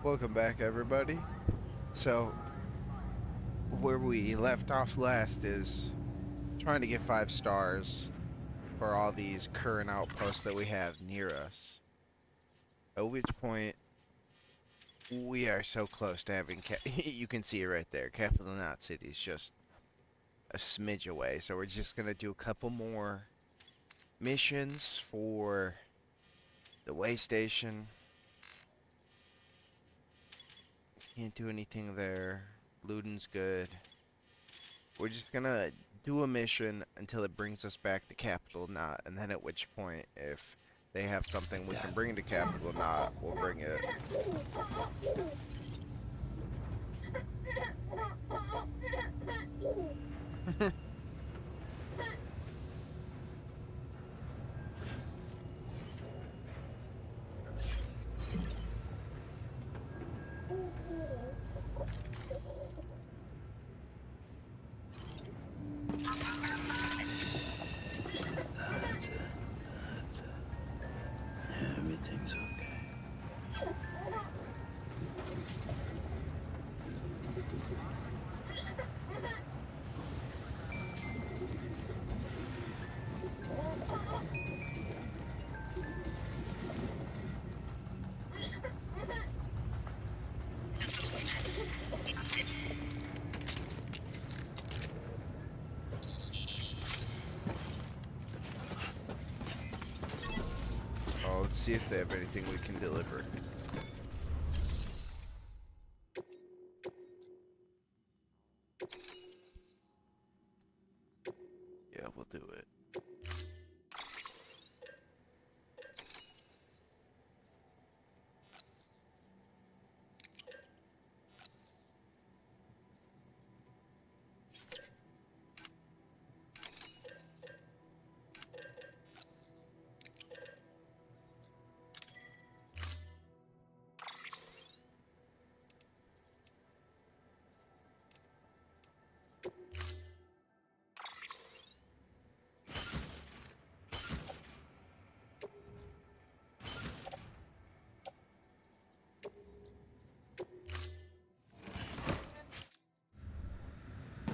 Welcome back, everybody. So, where we left off last is trying to get 5 stars for all these current outposts that we have near us. At which point, we are so close to having. You can see it right there. Capital Knot City is just a smidge away. So, we're just gonna do a couple more missions for the way station. Can't do anything there. Looting's good. We're just gonna do a mission until it brings us back to Capital Knot, and then at which point, if they have something we can bring to Capital Knot, we'll bring it. Everything's okay. Oh, let's see if they have anything we can deliver. Yeah, we'll do it.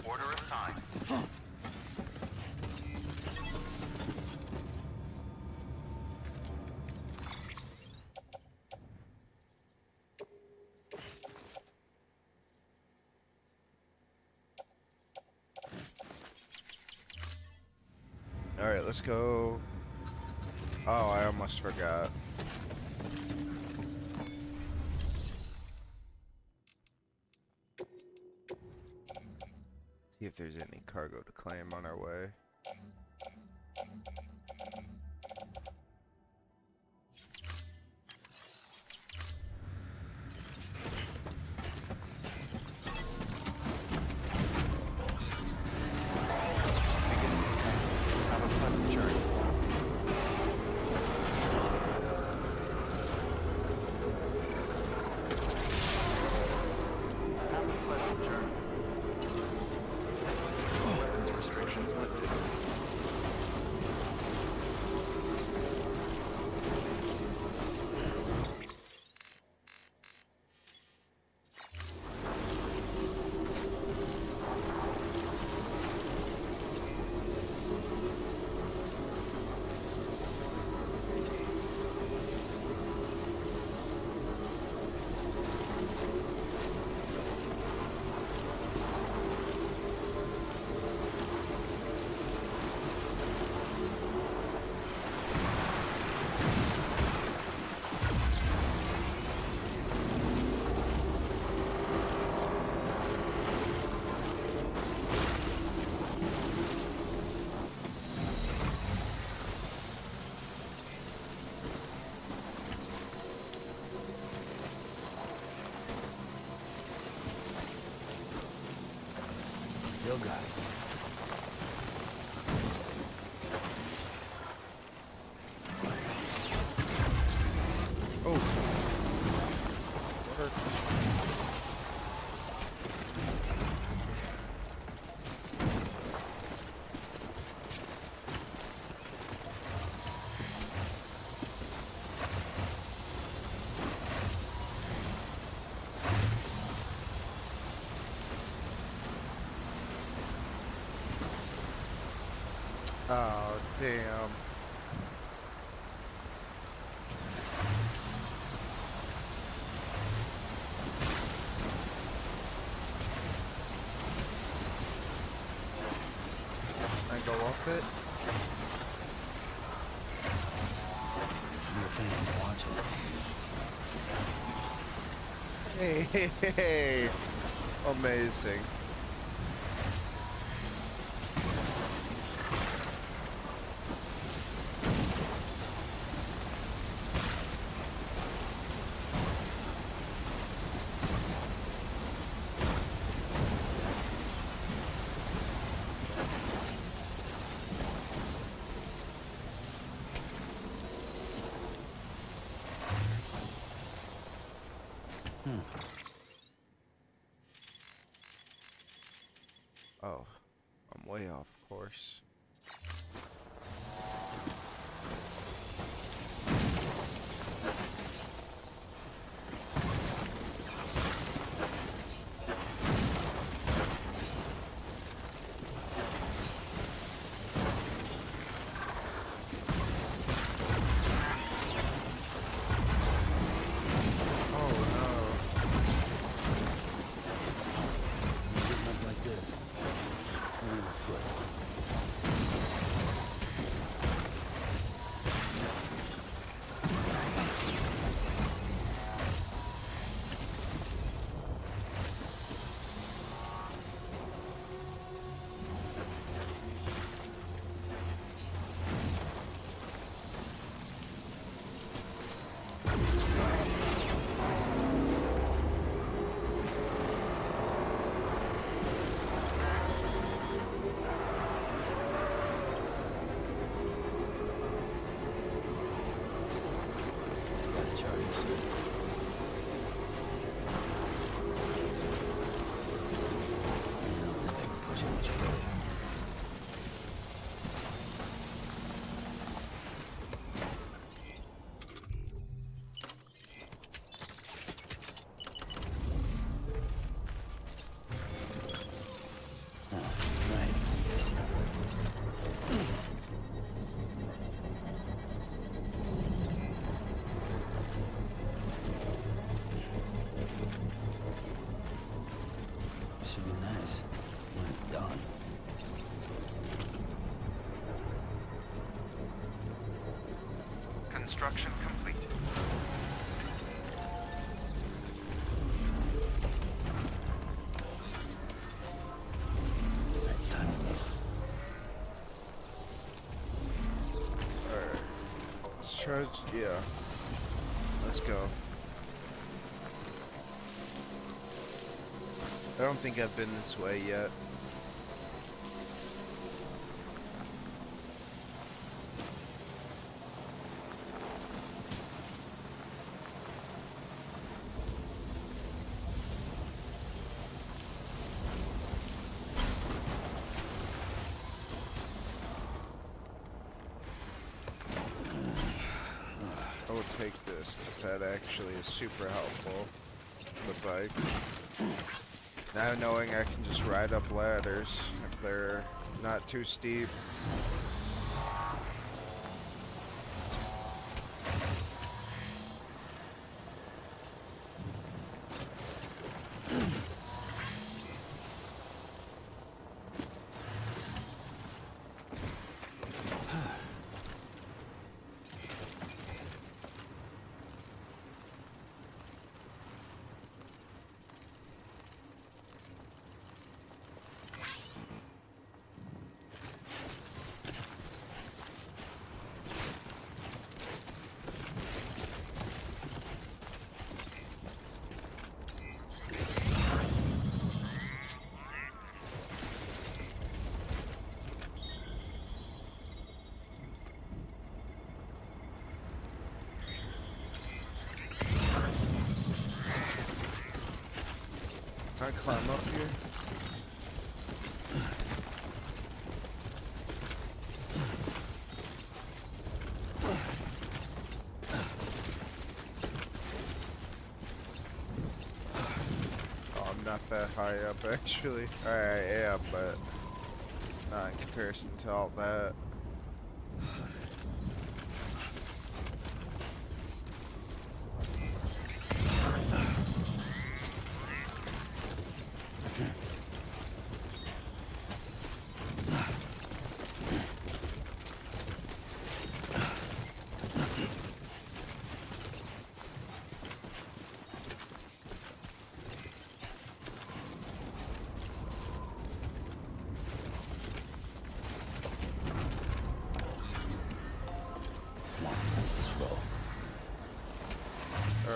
Order assigned. Alright, let's go. Oh, I almost forgot. See if there's any cargo to claim on our way. Have a pleasant journey. Have a pleasant journey. Weapons restrictions lifted. Still got it. Oh! What Oh, damn. I go up it? You were planning to watch it. Hey, amazing. Oh, I'm way off course. Oh Getting up like this. Only a foot. Got the charges. I don't think I can push it much further. Oh, right. Should be nice when it's done. Construction complete. Right, time to move. Alright. Let's charge. Yeah. Let's go. I don't think I've been this way yet. I will take this because that actually is super helpful. The bike. Now knowing I can just ride up ladders if they're not too steep. Can I climb up here? Oh, I'm not that high up actually. Alright, I am, but not in comparison to all that.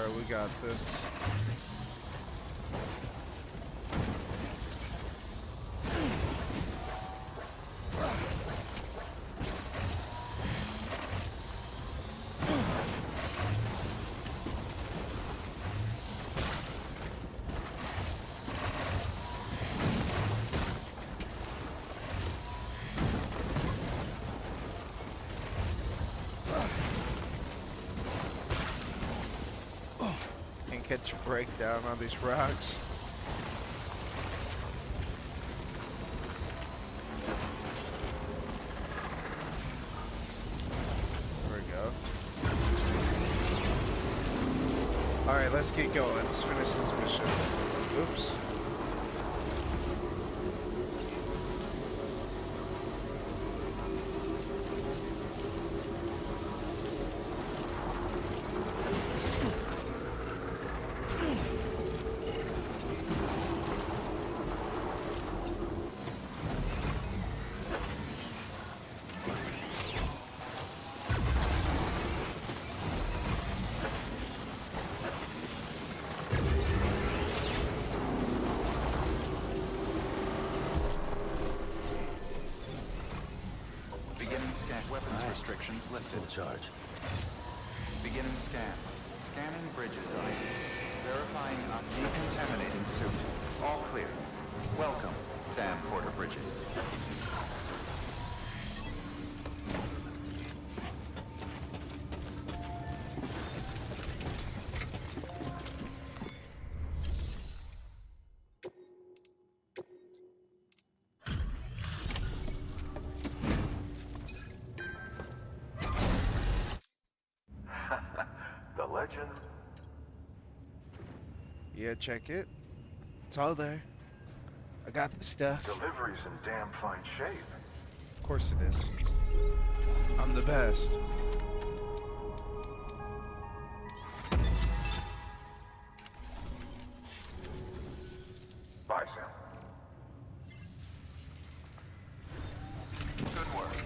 Alright, we got this. Can't catch a breakdown on these rocks. There we go. Alright, let's get going. Let's finish this mission. Oops. Beginning scan. Weapons restrictions lifted. Full charge. Beginning scan. Scanning bridges ID. Verifying decontaminating suit. All clear. Welcome, Sam Porter Bridges. The legend. Yeah, check it. It's all there. I got the stuff. Delivery's in damn fine shape. Of course it is. I'm the best. Bye, Sam. Good work.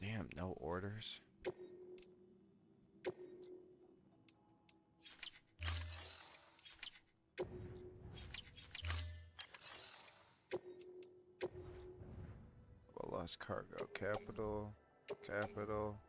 Damn, no orders. Well, lost cargo. Capital. Capital.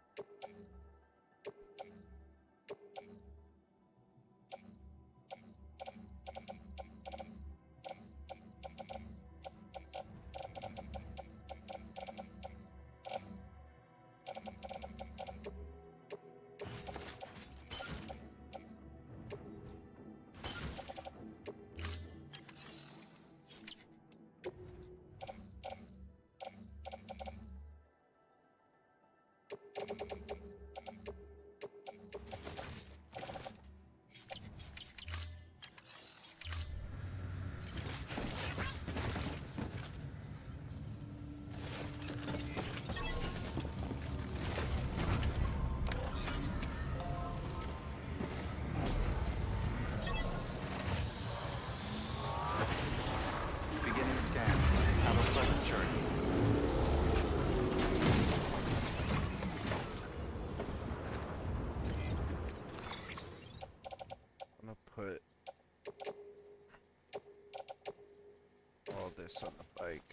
Beginning scan. Have a pleasant journey. I'm gonna put all this on the bike.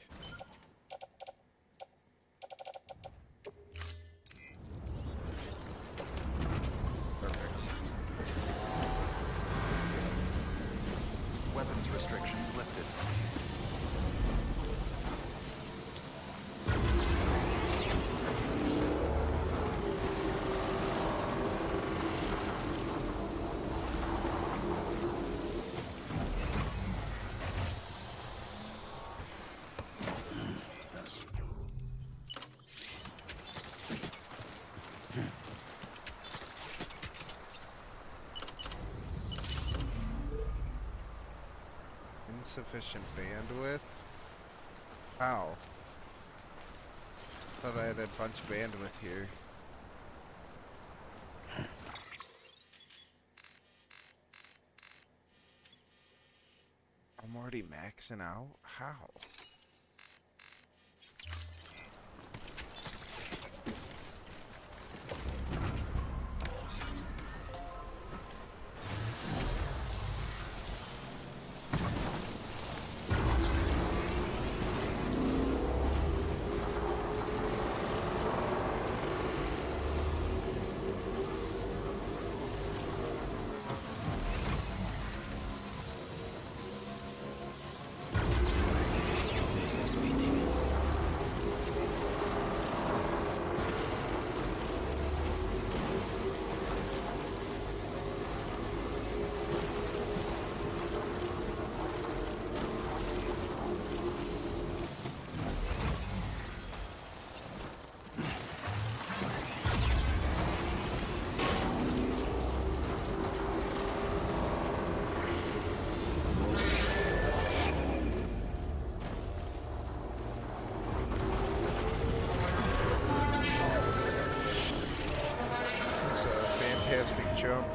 Perfect. Weapons restrictions lifted. Insufficient bandwidth? How? Thought I had a bunch of bandwidth here. I'm already maxing out? How? fantastic jump.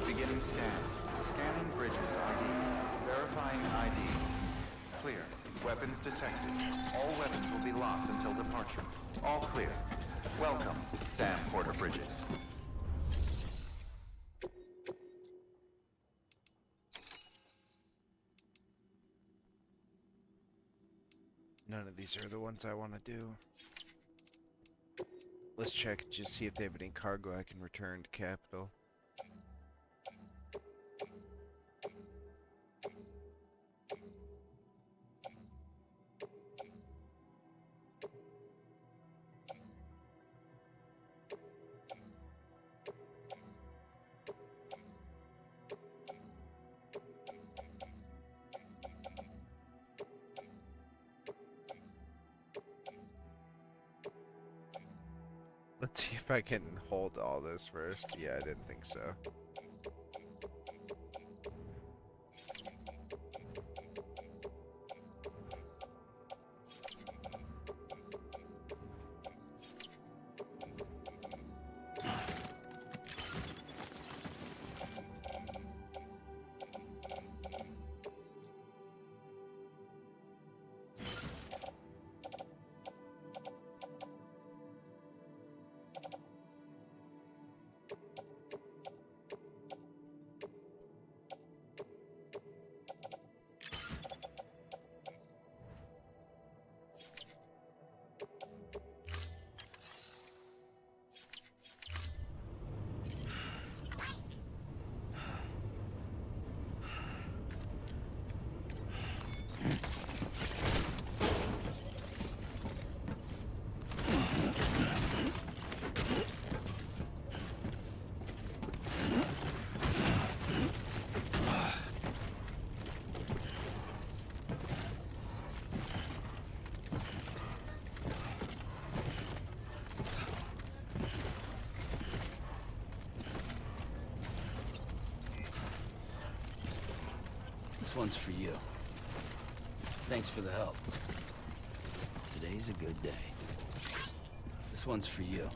Beginning scan. Scanning bridges ID. Verifying ID. Clear. Weapons detected. All weapons will be locked until departure. All clear. Welcome, Sam Porter Bridges. None of these are the ones I want to do. Let's check, just see if they have any cargo I can return to Capital. Let's see if I can hold all this first. Yeah, I didn't think so. This one's for you. Thanks for the help. Today's a good day. This one's for you.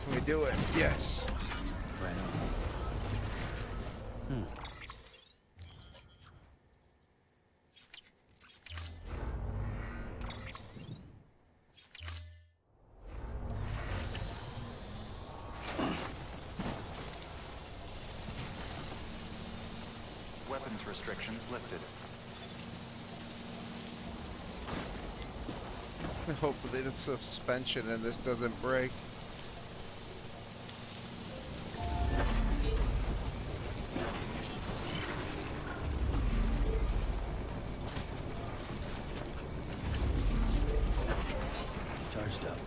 Can we do it? Yes. Right on. Weapons restrictions lifted. I hope that it's suspension and this doesn't break. Charged up.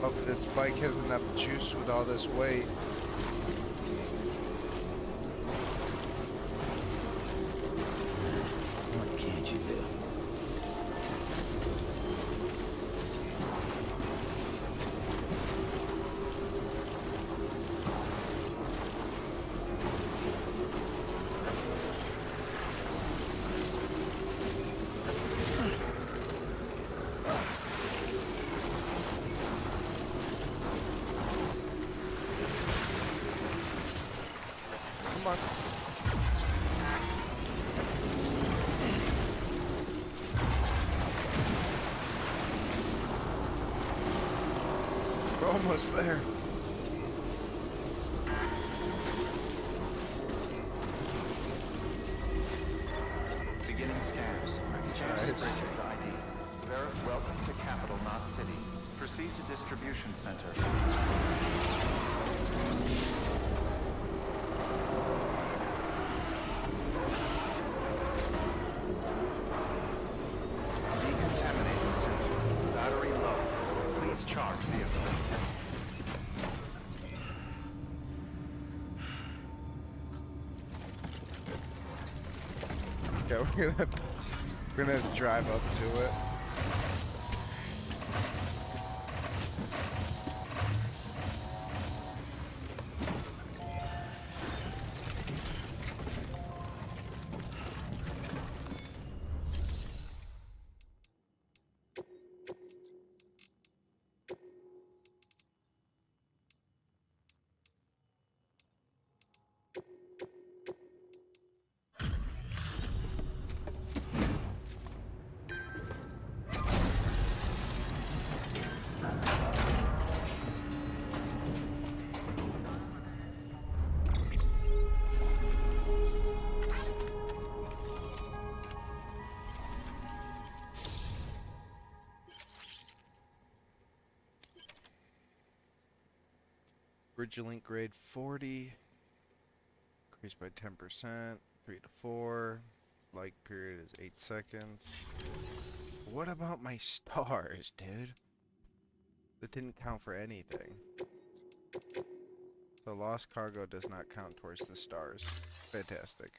Hope this bike has enough juice with all this weight. What can't you do? Come on. We're almost there. Beginning scans. Changes Bridges ID. Welcome to capital, not city. Proceed to distribution center. Decontaminating center. Battery low. Please charge vehicle. Yeah, we're gonna have to drive up to it. Bridgelink grade 40. Increased by 10%. 3 to 4. Light period is 8 seconds. What about my stars, dude? That didn't count for anything. The lost cargo does not count towards the stars. Fantastic.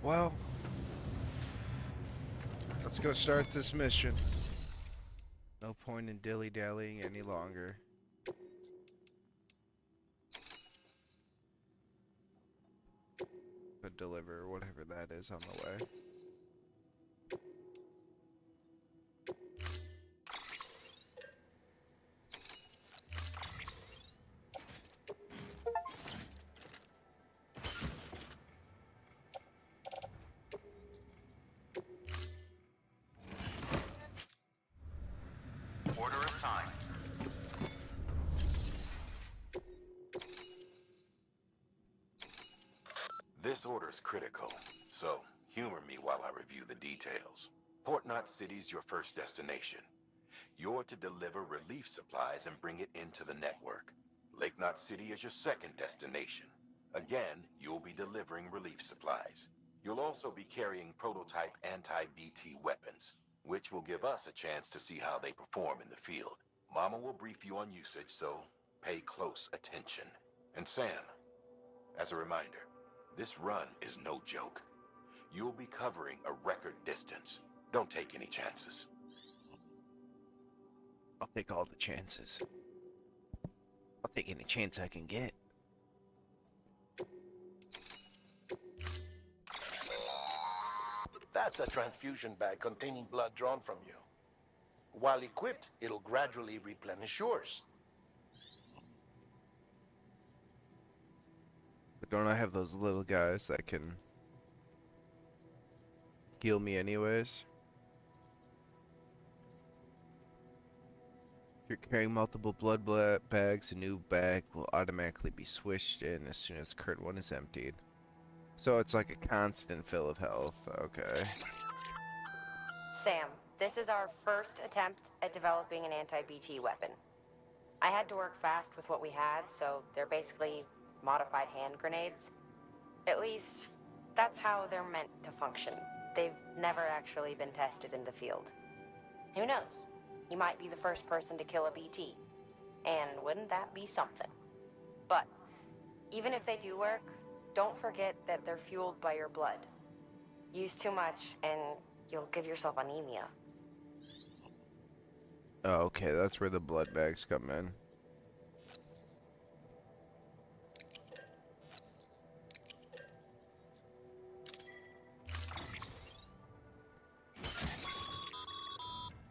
Well, let's go start this mission. No point in dilly-dallying any longer. But deliver whatever that is on the way. Order assigned. This order's critical, so humor me while I review the details. Port Knot City's your first destination. You're to deliver relief supplies and bring it into the network. Lake Knot City is your second destination. Again, you'll be delivering relief supplies. You'll also be carrying prototype anti-BT weapons, which will give us a chance to see how they perform in the field. Mama will brief you on usage, so pay close attention. And Sam, as a reminder, this run is no joke. You'll be covering a record distance. Don't take any chances. I'll take all the chances. I'll take any chance I can get. That's a transfusion bag containing blood drawn from you. While equipped, it'll gradually replenish yours. But don't I have those little guys that can heal me anyways? If you're carrying multiple blood bags, a new bag will automatically be switched in as soon as the current one is emptied. So it's like a constant fill of health. Okay. Sam, this is our first attempt at developing an anti-BT weapon. I had to work fast with what we had, so they're basically modified hand grenades. At least, that's how they're meant to function. They've never actually been tested in the field. Who knows? You might be the first person to kill a BT. And wouldn't that be something? But, even if they do work, don't forget that they're fueled by your blood. Use too much, and you'll give yourself anemia. Oh, okay, that's where the blood bags come in.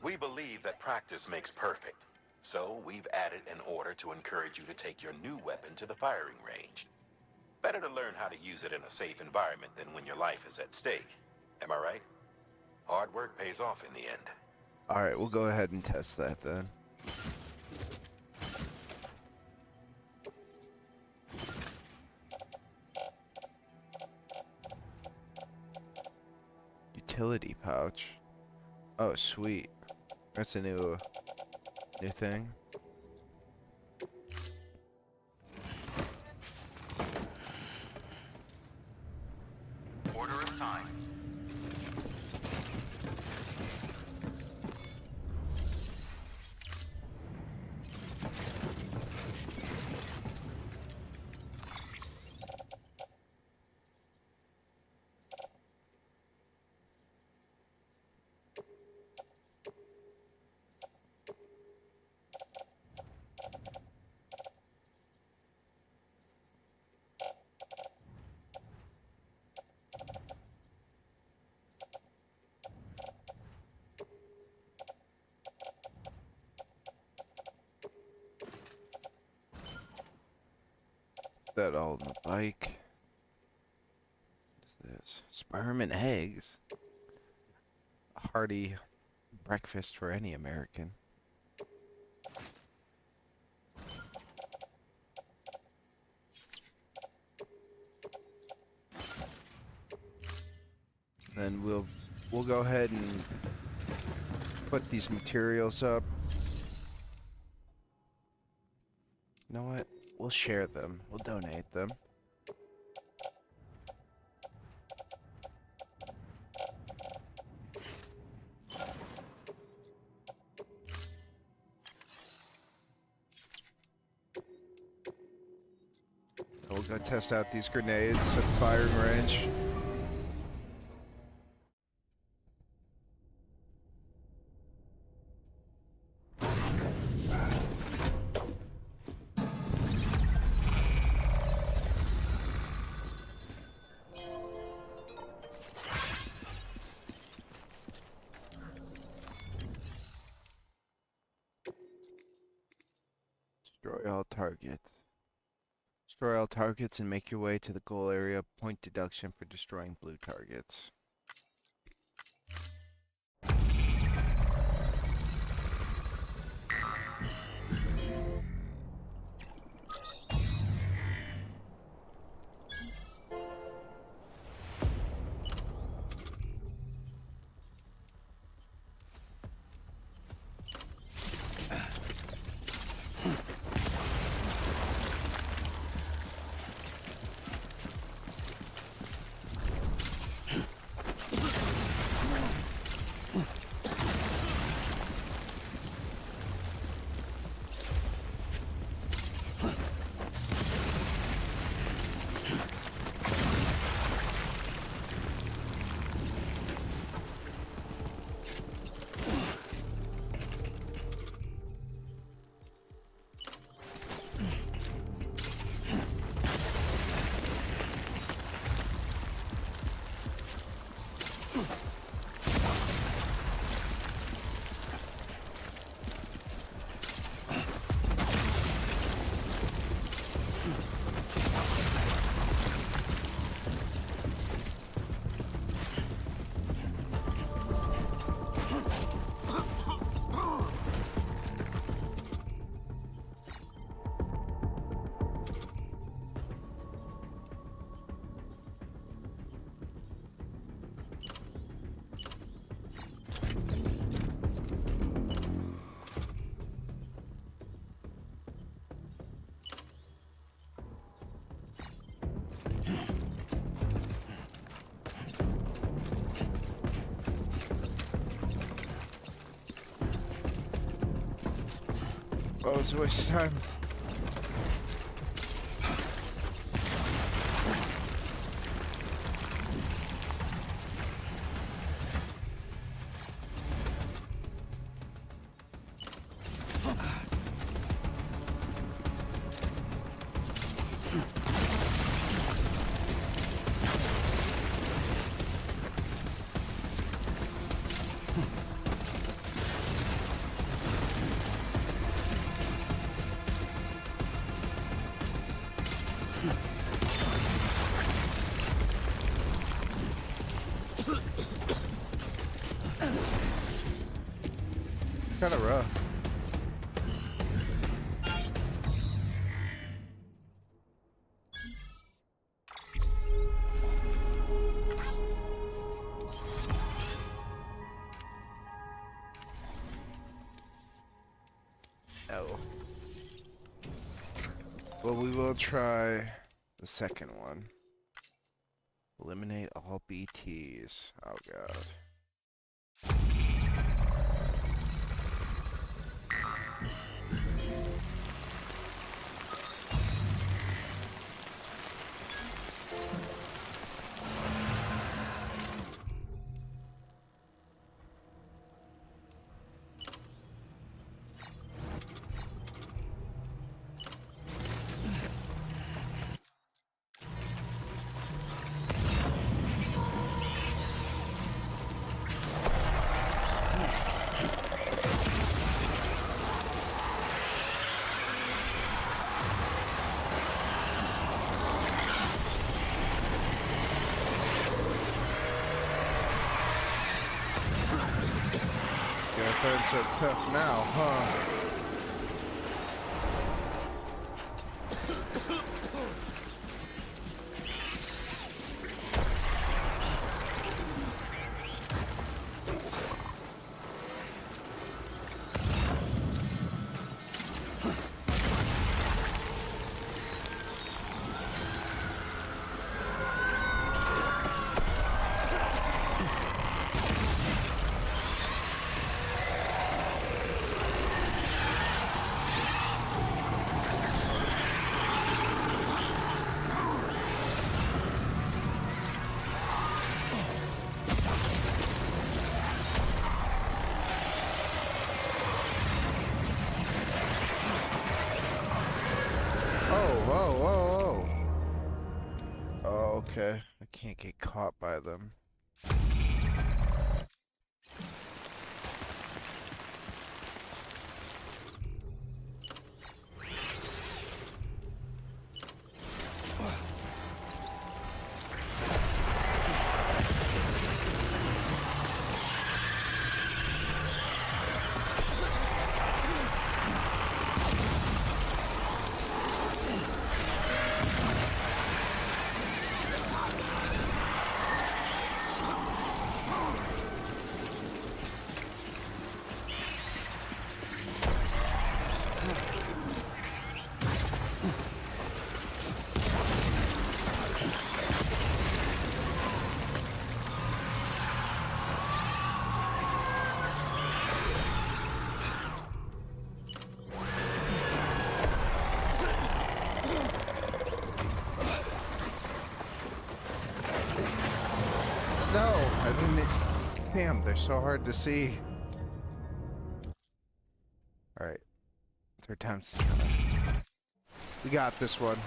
We believe that practice makes perfect. So we've added an order to encourage you to take your new weapon to the firing range. Better to learn how to use it in a safe environment than when your life is at stake. Am I right? Hard work pays off in the end. Alright, we'll go ahead and test that then. Utility pouch. Oh, sweet. That's a new thing. Order assigned. That all in the bike. What's this? Sperm and eggs. A hearty breakfast for any American. Then we'll go ahead and put these materials up. You know what? We'll share them. We'll donate them. We'll go test out these grenades at the firing range. Destroy all targets. Destroy all targets and make your way to the goal area. Point deduction for destroying blue targets. Oh, it's a waste of time. Kind of rough. Oh. Well, we will try the second one. Eliminate all BTs. Oh god. Guess aren't so tough now, huh? Oh, okay. I can't get caught by them. No, I didn't. Damn, they're so hard to see. Alright. Third time's the charm. We got this one.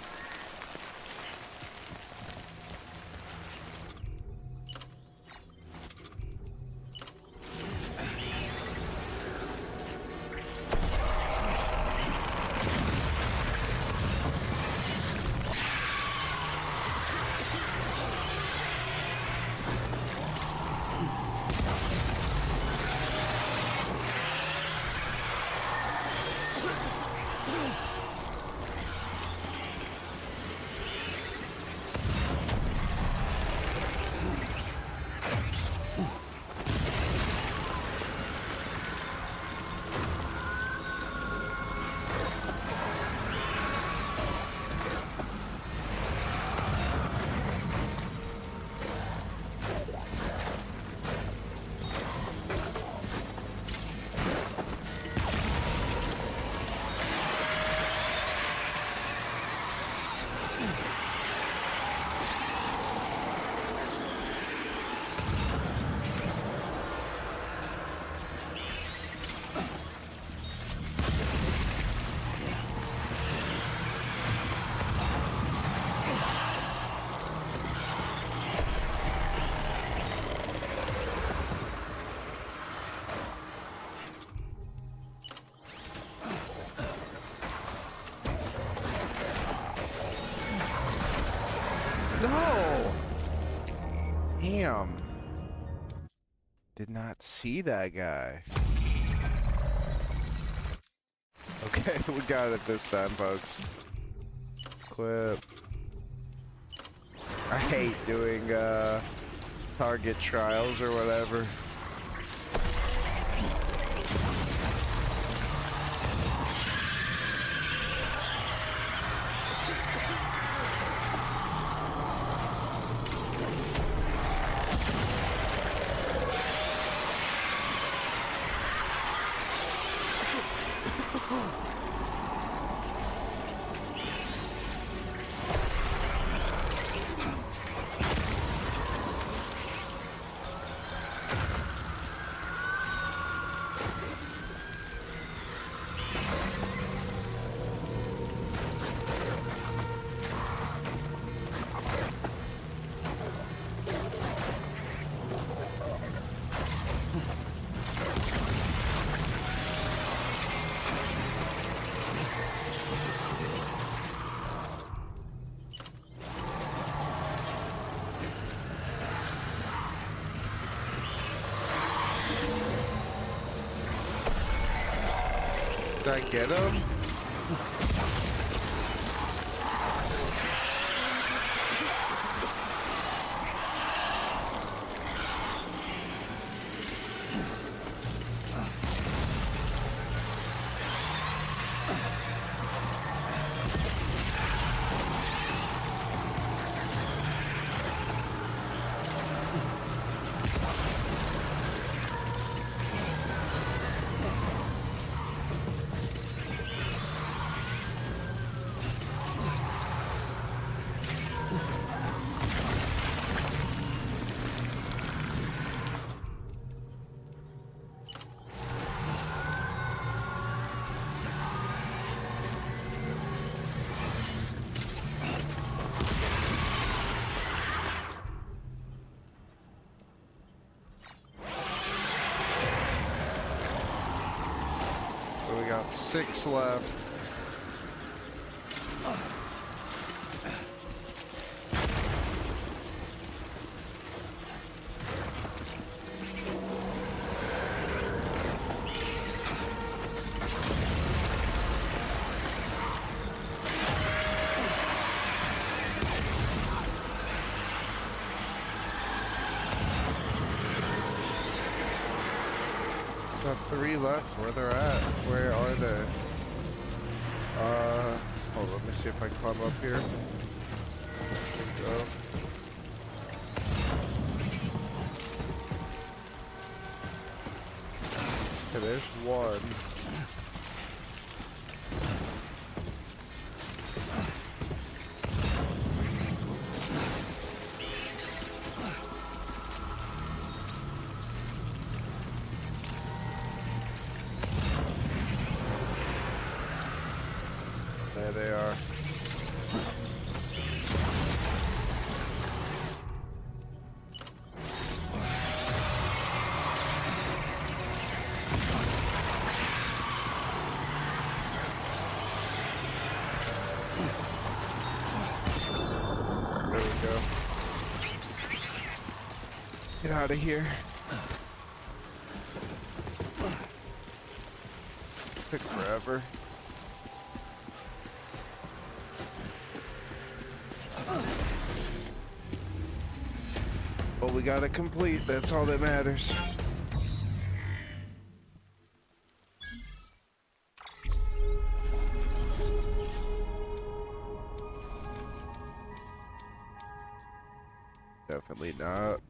No! Damn. Did not see that guy. Okay, we got it this time, folks. Equip. I hate doing target trials or whatever. Did I get him? So we got 6 left. Got 3 left. Where they're at? Where are they? Hold on, let me see if I can climb up here. There we go. Okay, there's one. There they are. There we go. Get out of here. Took forever. But we got it complete. That's all that matters. Definitely not.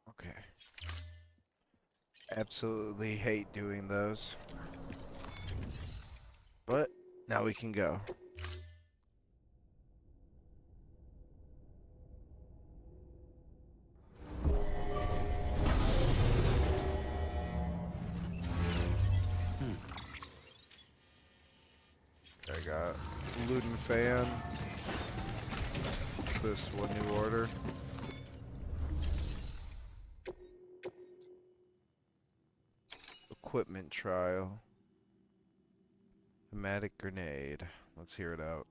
Okay. Absolutely hate doing those. But now we can go. I got loot and fan. This one new order. Equipment trial. Hematic grenade. Let's hear it out.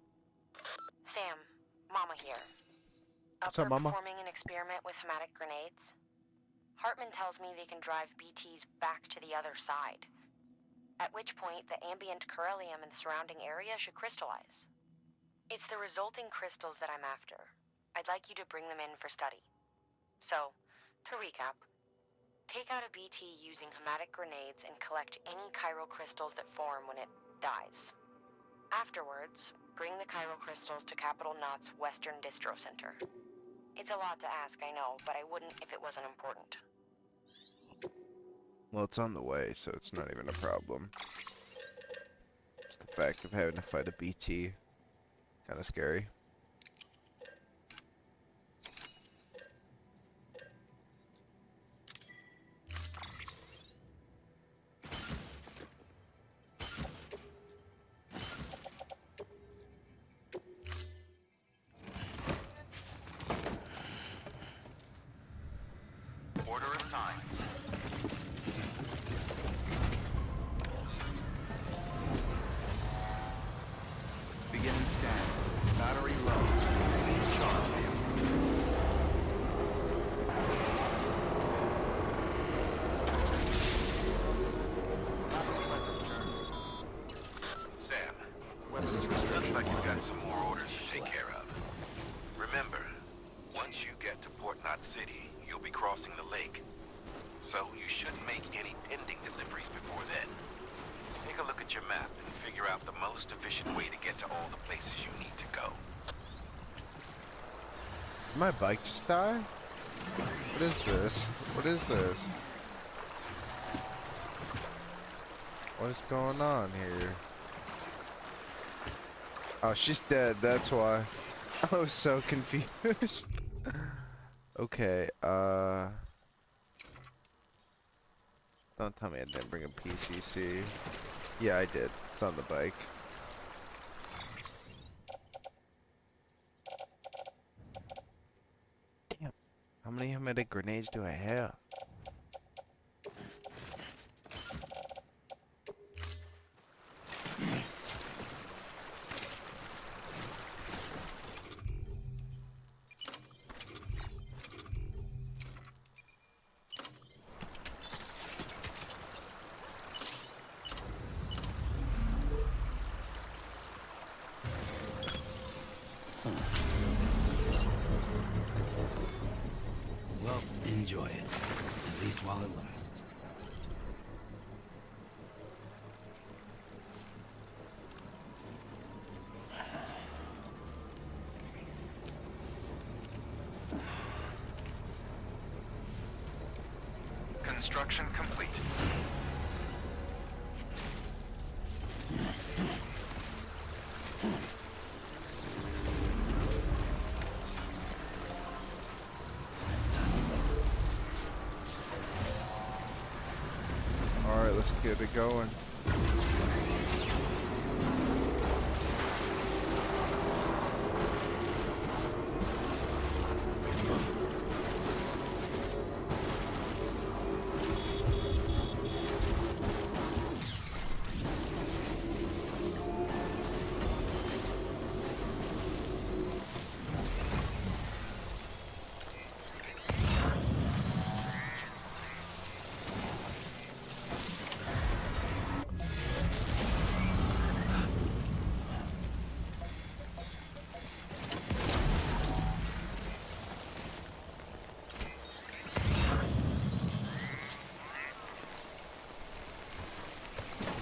Sam, Mama here. What's up, for Mama? performing an experiment with hematic grenades? Hartman tells me they can drive BTs back to the other side. At which point, the ambient beryllium in the surrounding area should crystallize. It's the resulting crystals that I'm after. I'd like you to bring them in for study. So, to recap, take out a BT using hematic grenades and collect any chiral crystals that form when it dies. Afterwards, bring the chiral crystals to Capital Knot's Western Distro Center. It's a lot to ask, I know, but I wouldn't if it wasn't important. Well, it's on the way, so it's not even a problem. Just the fact of having to fight a BT. Kind of scary. Order assigned. Beginning scan. Battery low. Please charge. Have a pleasant journey. Sam, Weapons looks like you've got some more orders to take care of. Remember, once you get to Port Knot City, you'll be crossing the lake. So you shouldn't make any pending deliveries before then. Take a look at your map and figure out the most efficient way to get to all the places you need to go. Did my bike just die? What is this? What is this? What is going on here? Oh, she's dead, that's why. I was so confused. Okay, don't tell me I didn't bring a PCC. Yeah, I did. It's on the bike. Damn. How many hematic grenades do I have? Well, enjoy it. At least while it lasts. Construction complete. Alright, let's get it going.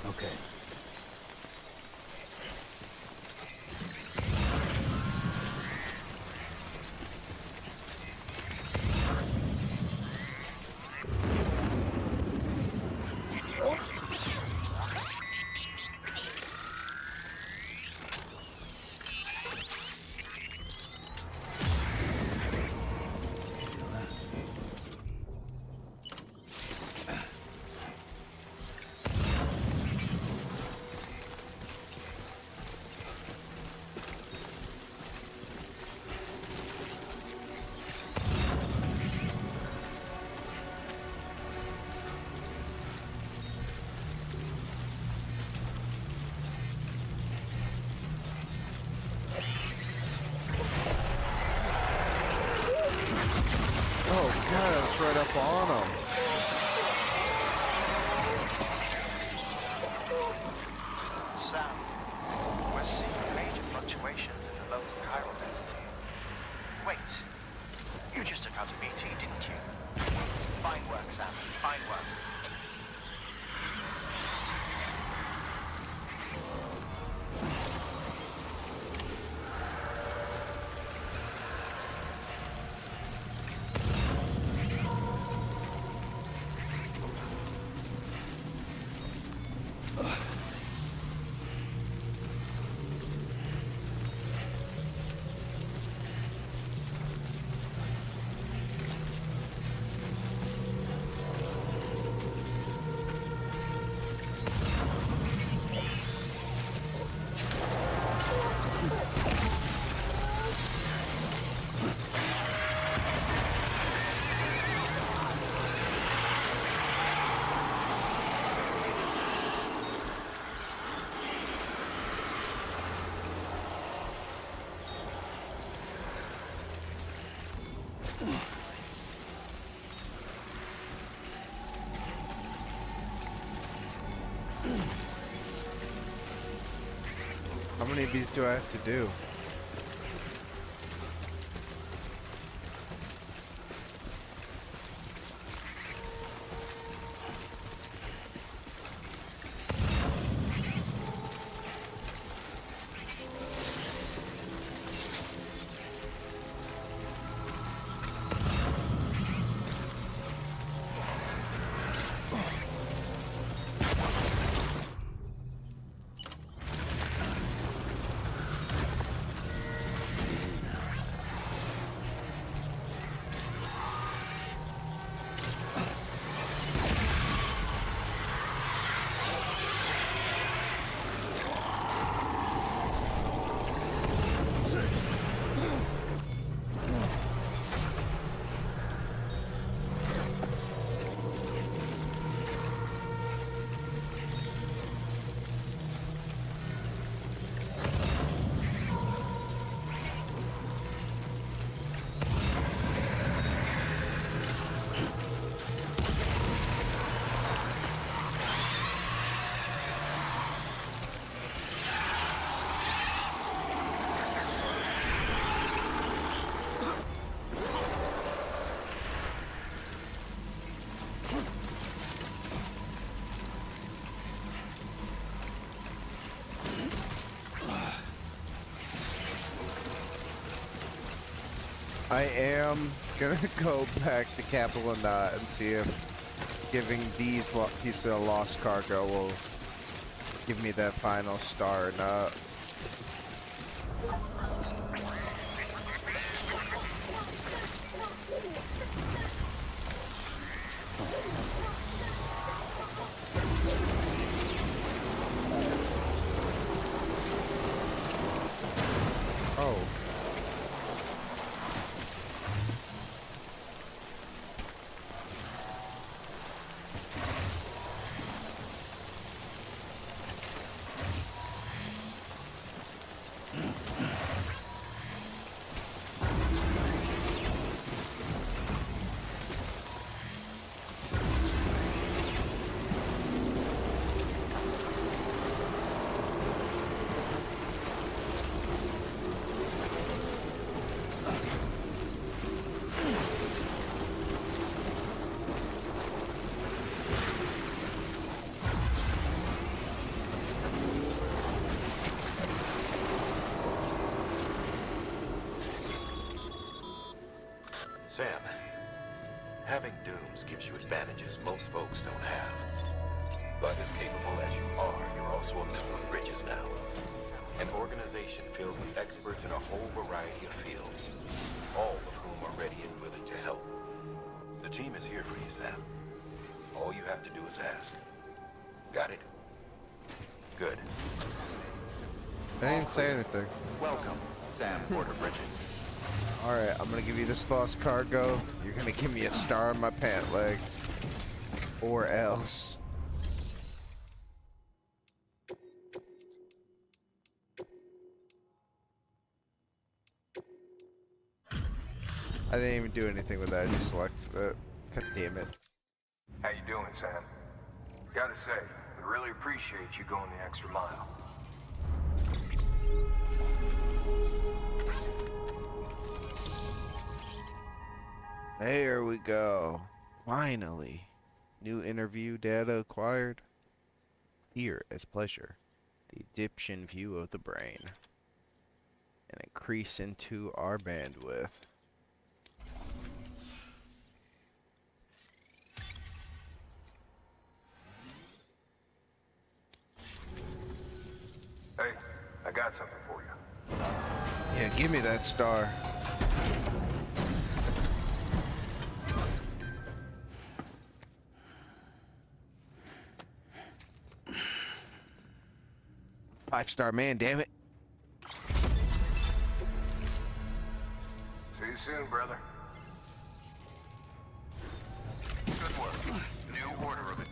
Okay. was right up on him. Sam, we're seeing major fluctuations in the local chiral density. Wait, you just took out a BT, didn't you? Fine work, Sam. Fine work. How many of these do I have to do? I am gonna go back to Capital and Dot and see if giving these pieces of lost cargo will give me that final star or not. Oh. Sam, having dooms gives you advantages most folks don't have. But as capable as you are, you're also a member of Bridges now. An organization filled with experts in a whole variety of fields, all of whom are ready and willing to help. The team is here for you, Sam. All you have to do is ask. Got it? Good. I didn't say anything. Welcome, Sam Porter Bridges. Alright, I'm gonna give you this lost cargo. You're gonna give me a star on my pant leg. Or else. I didn't even do anything with that, I just selected it. God damn it. How you doing, Sam? Gotta say, we really appreciate you going the extra mile. There we go. Finally. New interview data acquired. Fear as pleasure. The Egyptian view of the brain. And increase into our bandwidth. Hey, I got something for you. Yeah, give me that star. Five-star man, damn it. See you soon, brother. Good work. New order of it.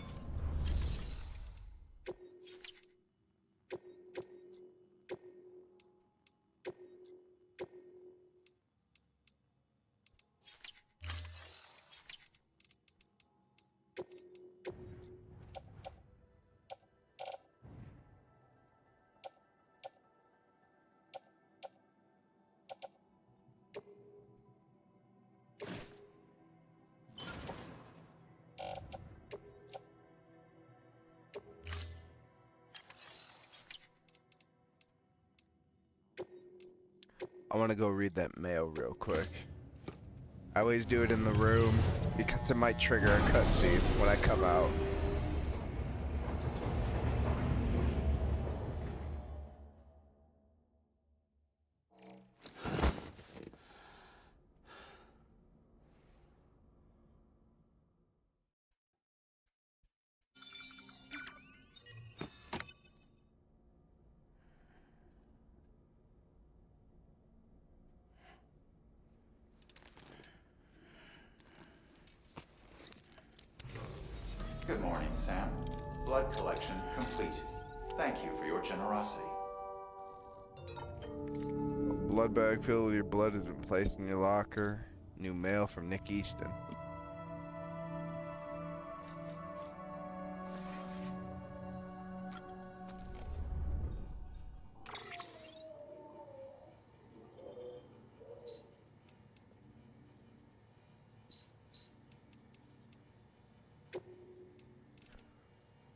I want to go read that mail real quick. I always do it in the room because it might trigger a cutscene when I come out. Good morning, Sam. Blood collection complete. Thank you for your generosity. Blood bag filled with your blood has been placed in your locker. New mail from Nick Easton.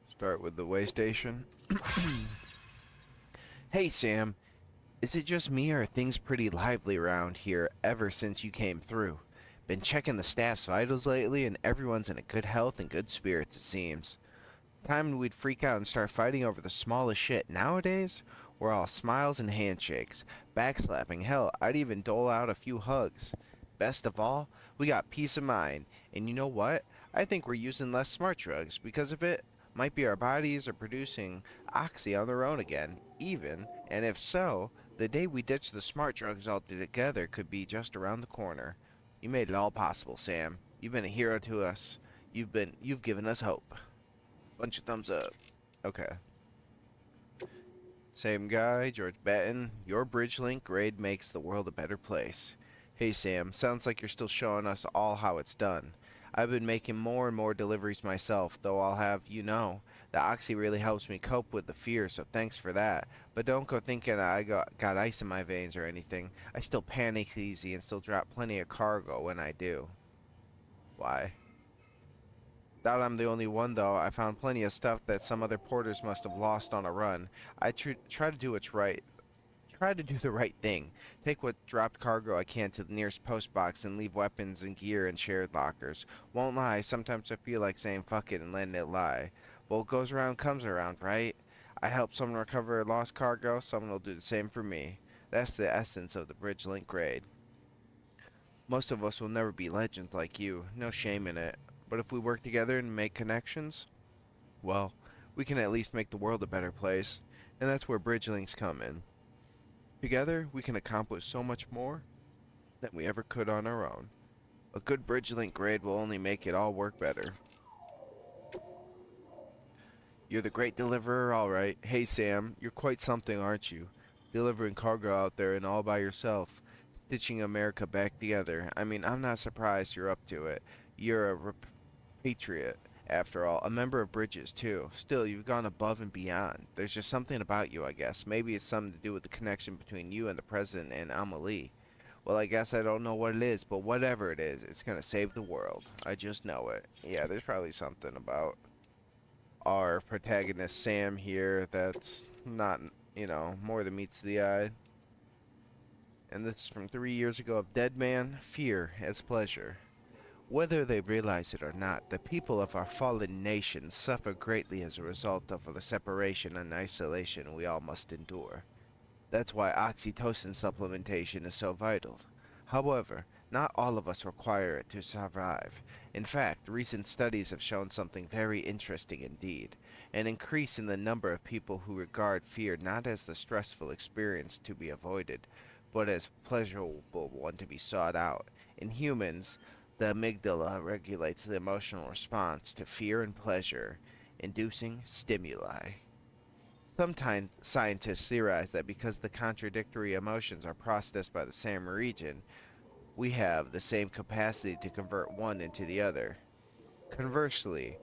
Start with the way station. Hey Sam, is it just me or are things pretty lively around here ever since you came through? Been checking the staff's vitals lately and everyone's in a good health and good spirits it seems. Time we'd freak out and start fighting over the smallest shit. Nowadays, we're all smiles and handshakes, backslapping, hell, I'd even dole out a few hugs. Best of all, we got peace of mind, and you know what? I think we're using less smart drugs because of it. Might be our bodies are producing oxy on their own again, even, and if so, the day we ditch the smart drugs altogether could be just around the corner. You made it all possible, Sam. You've been a hero to us. You've given us hope. Bunch of thumbs up. Okay. Same guy, George Batten. Your bridge link grade makes the world a better place. Hey Sam, sounds like you're still showing us all how it's done. I've been making more and more deliveries myself, though I'll have you know, the oxy really helps me cope with the fear, so thanks for that. But don't go thinking I got ice in my veins or anything. I still panic easy and still drop plenty of cargo when I do. Why? Doubt I'm the only one, though. I found plenty of stuff that some other porters must have lost on a run. I try to do what's right. Try to do the right thing. Take what dropped cargo I can to the nearest post box and leave weapons and gear in shared lockers. Won't lie, sometimes I feel like saying fuck it and letting it lie. But what goes around comes around, right? I help someone recover lost cargo, someone will do the same for me. That's the essence of the Bridge Link grade. Most of us will never be legends like you, no shame in it. But if we work together and make connections, well, we can at least make the world a better place. And that's where Bridge Links come in. Together, we can accomplish so much more than we ever could on our own. A good Bridge Link grade will only make it all work better. You're the great deliverer, all right. Hey, Sam, you're quite something, aren't you? Delivering cargo out there and all by yourself, stitching America back together. I mean, I'm not surprised you're up to it. You're a patriot, after all, a member of Bridges, too. Still, you've gone above and beyond. There's just something about you, I guess. Maybe it's something to do with the connection between you and the President and Amelie. Well, I guess I don't know what it is, but whatever it is, it's gonna save the world. I just know it. Yeah, there's probably something about our protagonist Sam here that's not, more than meets the eye. And this is from 3 years ago of Dead Man, Fear as Pleasure. Whether they realize it or not, the people of our fallen nation suffer greatly as a result of the separation and isolation we all must endure. That's why oxytocin supplementation is so vital. However, not all of us require it to survive. In fact, recent studies have shown something very interesting indeed. An increase in the number of people who regard fear not as the stressful experience to be avoided, but as pleasurable one to be sought out. In humans, the amygdala regulates the emotional response to fear and pleasure, inducing stimuli. Sometimes scientists theorize that because the contradictory emotions are processed by the same region, we have the same capacity to convert one into the other. Conversely,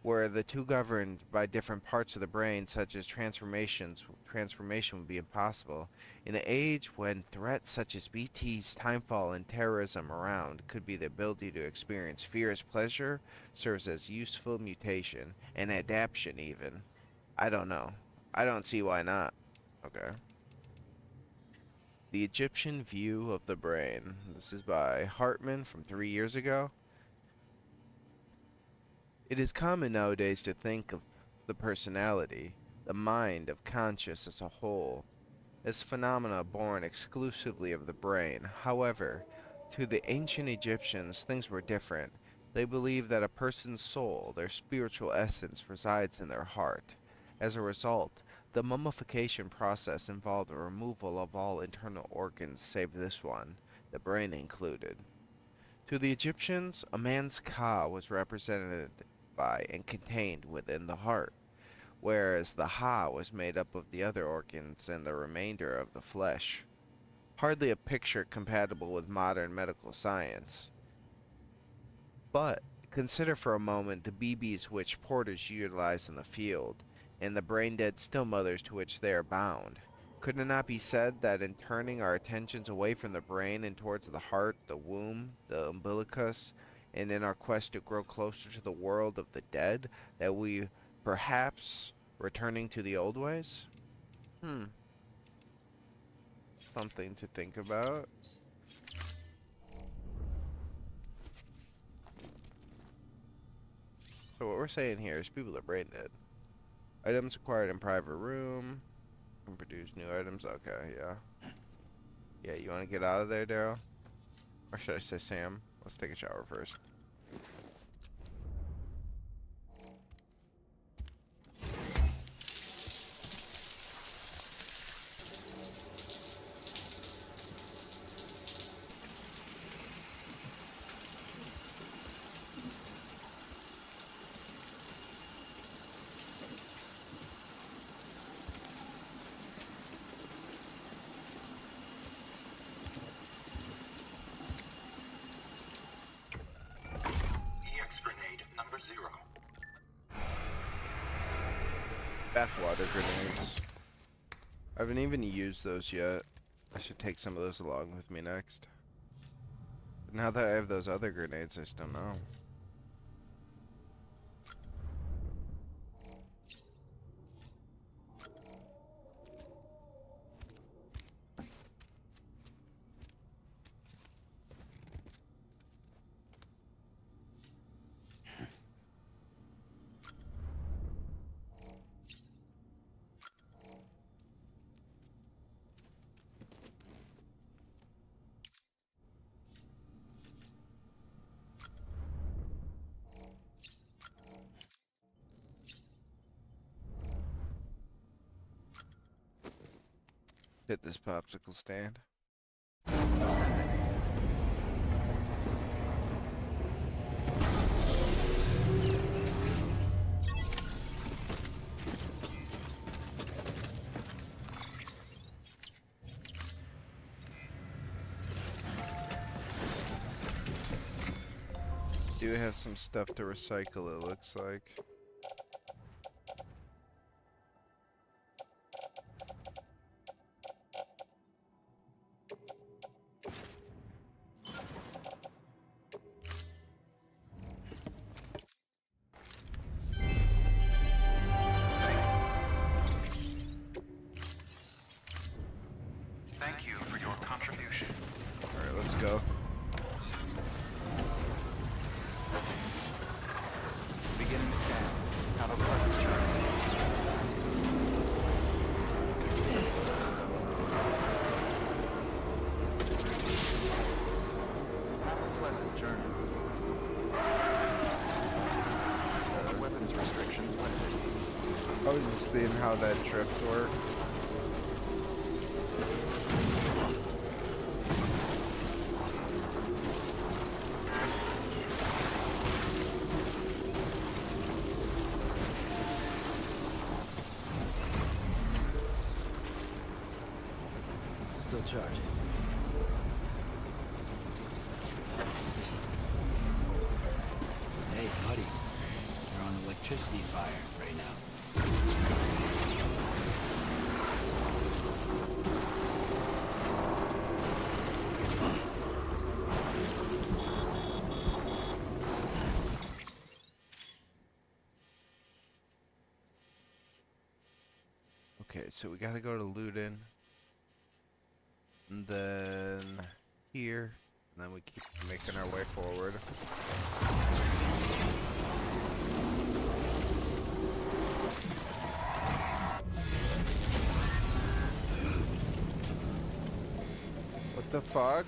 where the two governed by different parts of the brain, such as transformation would be impossible. In an age when threats such as BT's timefall and terrorism around could be the ability to experience fear as pleasure, serves as useful mutation, and adaptation even. I don't know. I don't see why not. Okay. The Egyptian View of the Brain. This is by Hartman from 3 years ago. It is common nowadays to think of the personality, the mind of conscious as a whole, as phenomena born exclusively of the brain. However, to the ancient Egyptians, things were different. They believed that a person's soul, their spiritual essence, resides in their heart. As a result, the mummification process involved the removal of all internal organs save this one, the brain included. To the Egyptians, a man's ka was represented by and contained within the heart, whereas the ha was made up of the other organs and the remainder of the flesh. Hardly a picture compatible with modern medical science. But consider for a moment the BBs which porters utilize in the field, and the brain-dead still mothers to which they are bound. Could it not be said that in turning our attentions away from the brain and towards the heart, the womb, the umbilicus, and in our quest to grow closer to the world of the dead, that we perhaps returning to the old ways? Something to think about. So what we're saying here is people are brain dead. Items acquired in private room. Can produce new items. Okay, yeah. Yeah, you want to get out of there, Daryl? Or should I say Sam? Let's take a shower first. Bathwater grenades. I haven't even used those yet. I should take some of those along with me next. But now that I have those other grenades, I just don't know. Hit this popsicle stand. do have some stuff to recycle, it looks like. Thank you for your contribution. Alright, let's go. Beginning scan. Have a pleasant journey. Have a pleasant journey. Weapons restrictions lifted. I was just seeing how that drift worked. Still charging. Hey, buddy. You're on electricity fire right now. Okay, so we gotta go to Ludin. And then here. And then we keep making our way forward. What the fuck?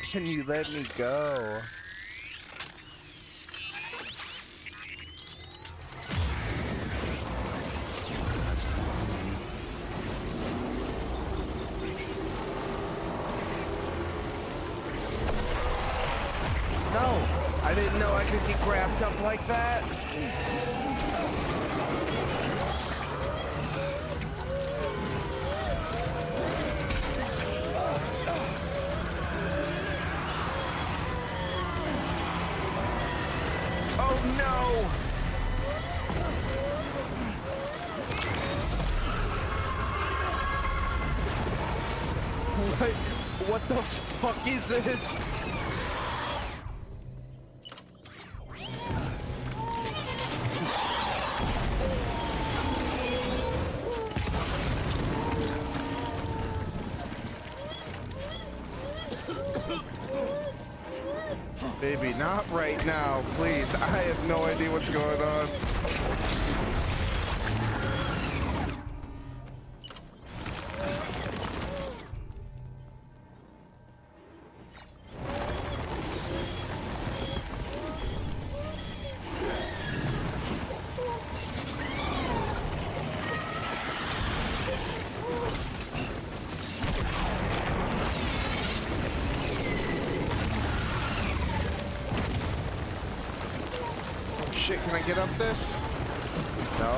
Can you let me go? No! I didn't know I could get grabbed up like that. Oh no! What the fuck is this? Baby, not right now, please. I have no idea what's going on. Shit, can I get up this? No?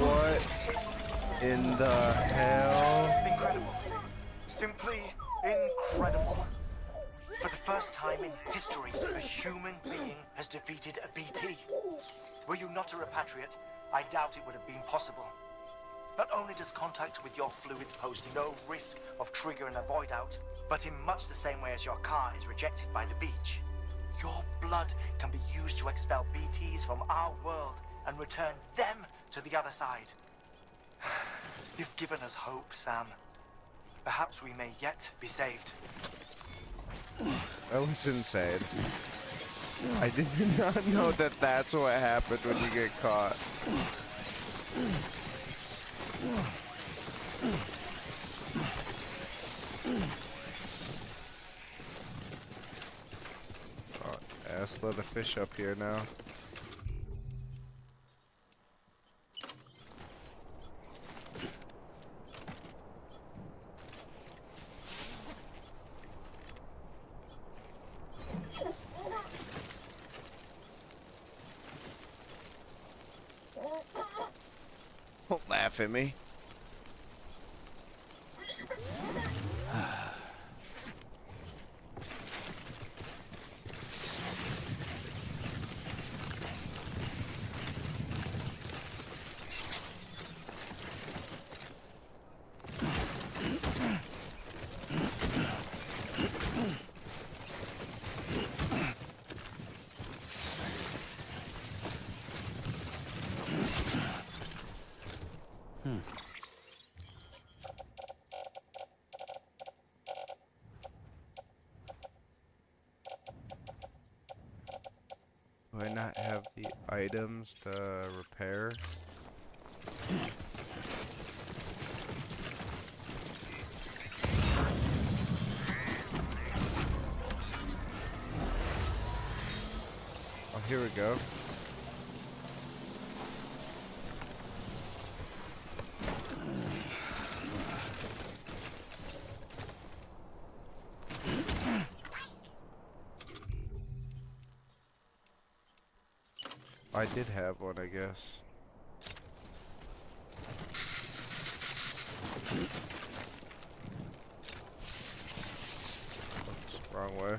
What in the hell? Incredible. Simply incredible. For the first time in history, a human being has defeated a BT. Were you not a repatriate, I doubt it would have been possible. Not only does contact with your fluids pose no risk of triggering a void out, but in much the same way as your car is rejected by the beach, your blood can be used to expel BTs from our world and return them to the other side. You've given us hope, Sam. Perhaps we may yet be saved. That was insane. I did not know that that's what happened when you get caught. Oh, ass load of fish up here now. Don't laugh at me. Do I not have the items to repair? Oh, here we go. I did have one, I guess. Oops, wrong way.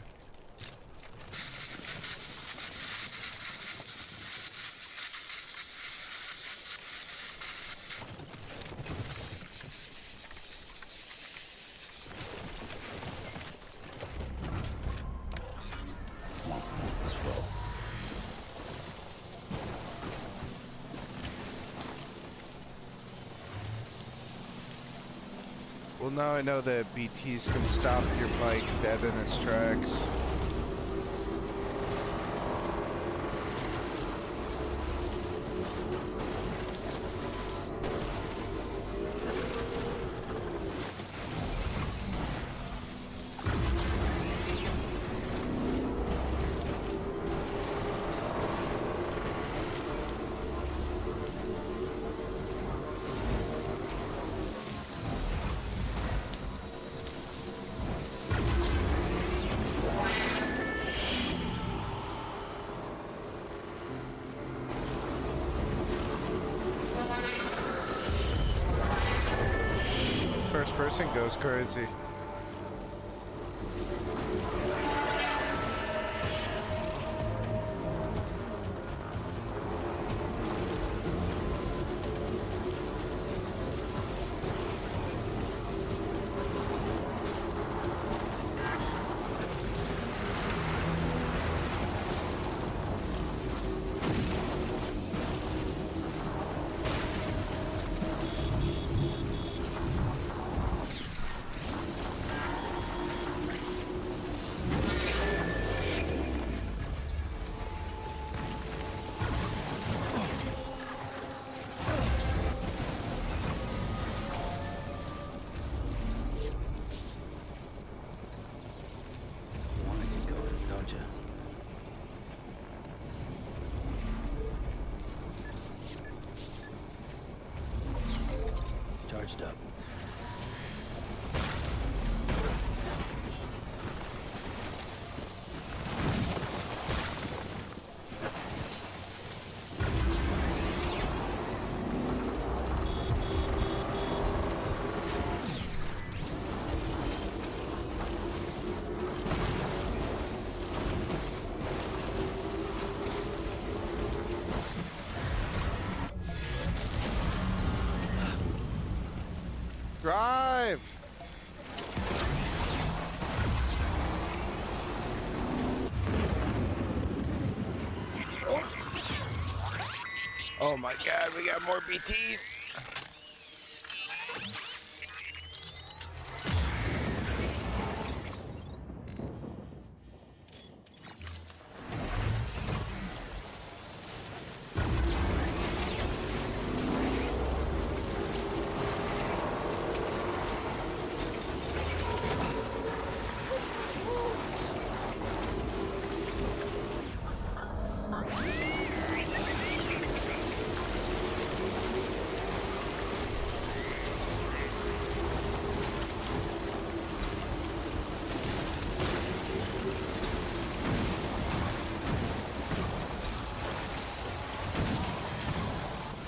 Well, now I know that BTs can stop your bike dead in its tracks. First person goes crazy. Charged up. Drive! Oh my god, we got more BTs!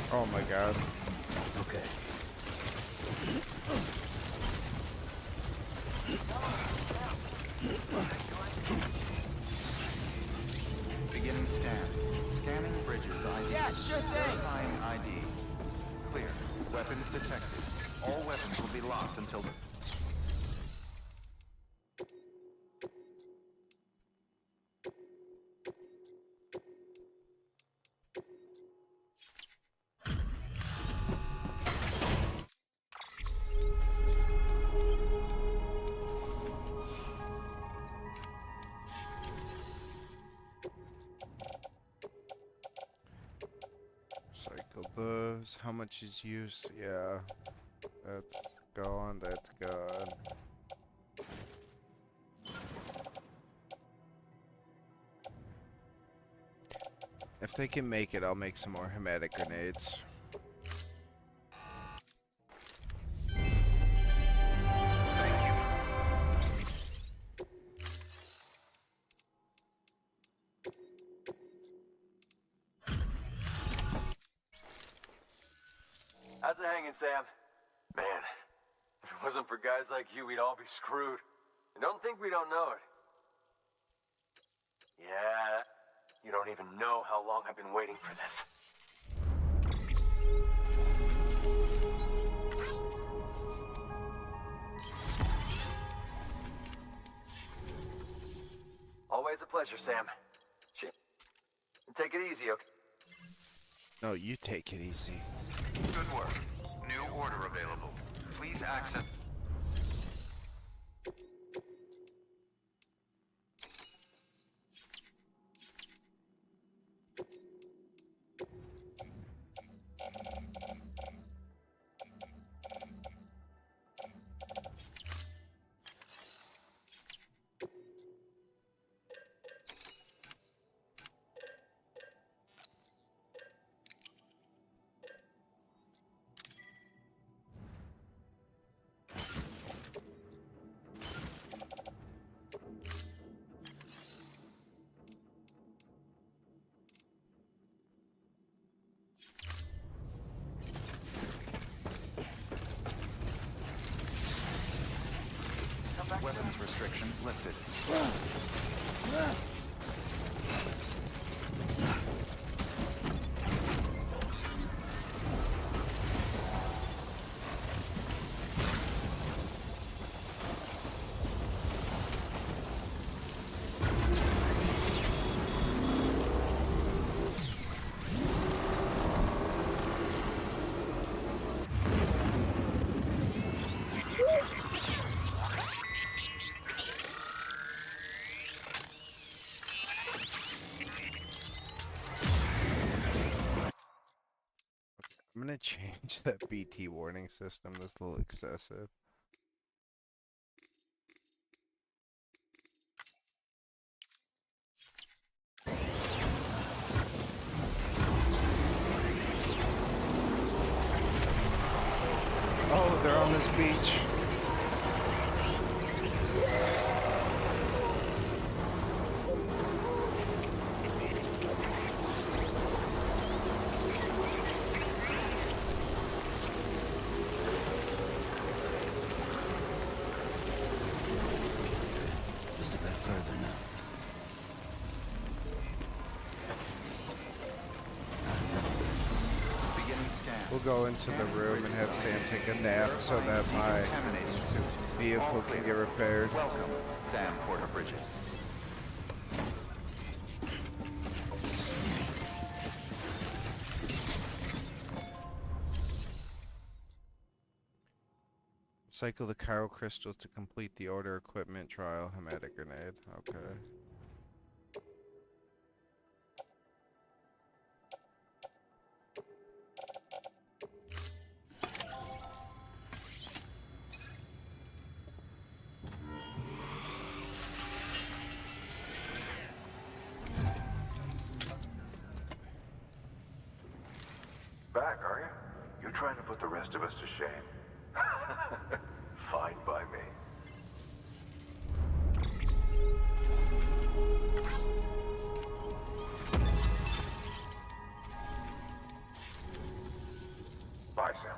Oh my god. Okay. Beginning scan. Scanning bridges ID. Yeah, sure thing. Verifying ID. Clear. Weapons detected. All weapons will be locked until the... Cycle those. How much is use? Yeah. That's gone. That's gone. If they can make it, I'll make some more hematic grenades. Thank you. How's it hanging, Sam? Man, if it wasn't for guys like you, we'd all be screwed. And don't think we don't know it. Yeah, you don't even know how long I've been waiting for this. Always a pleasure, Sam. Shit. Take it easy, okay? No, you take it easy. Good work. New order available. Please access... Weapons restrictions lifted. I'm gonna change that BT warning system. That's a little excessive. Oh, they're on this beach. Just a bit further now. Beginning scan. We'll go into the room and have Sam take a nap so that my Decontaminating suit. All vehicle can clear. get repaired. Welcome, Sam Porter Bridges. Cycle the chiral crystals to complete the order equipment trial. Hematic grenade. Okay. Back, are you? You're trying to put the rest of us to shame. Fine by me. Bye, Sam.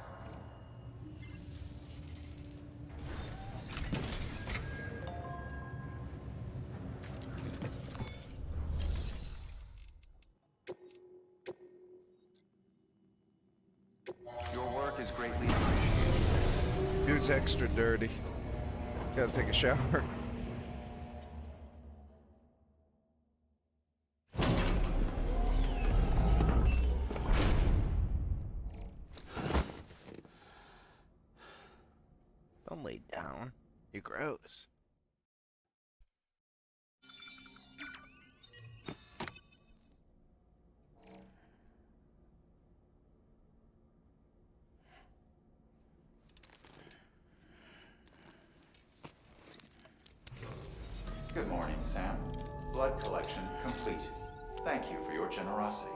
Dude's extra dirty. Gotta take a shower. Don't lay down. You're gross. Good morning, Sam. Blood collection complete. Thank you for your generosity.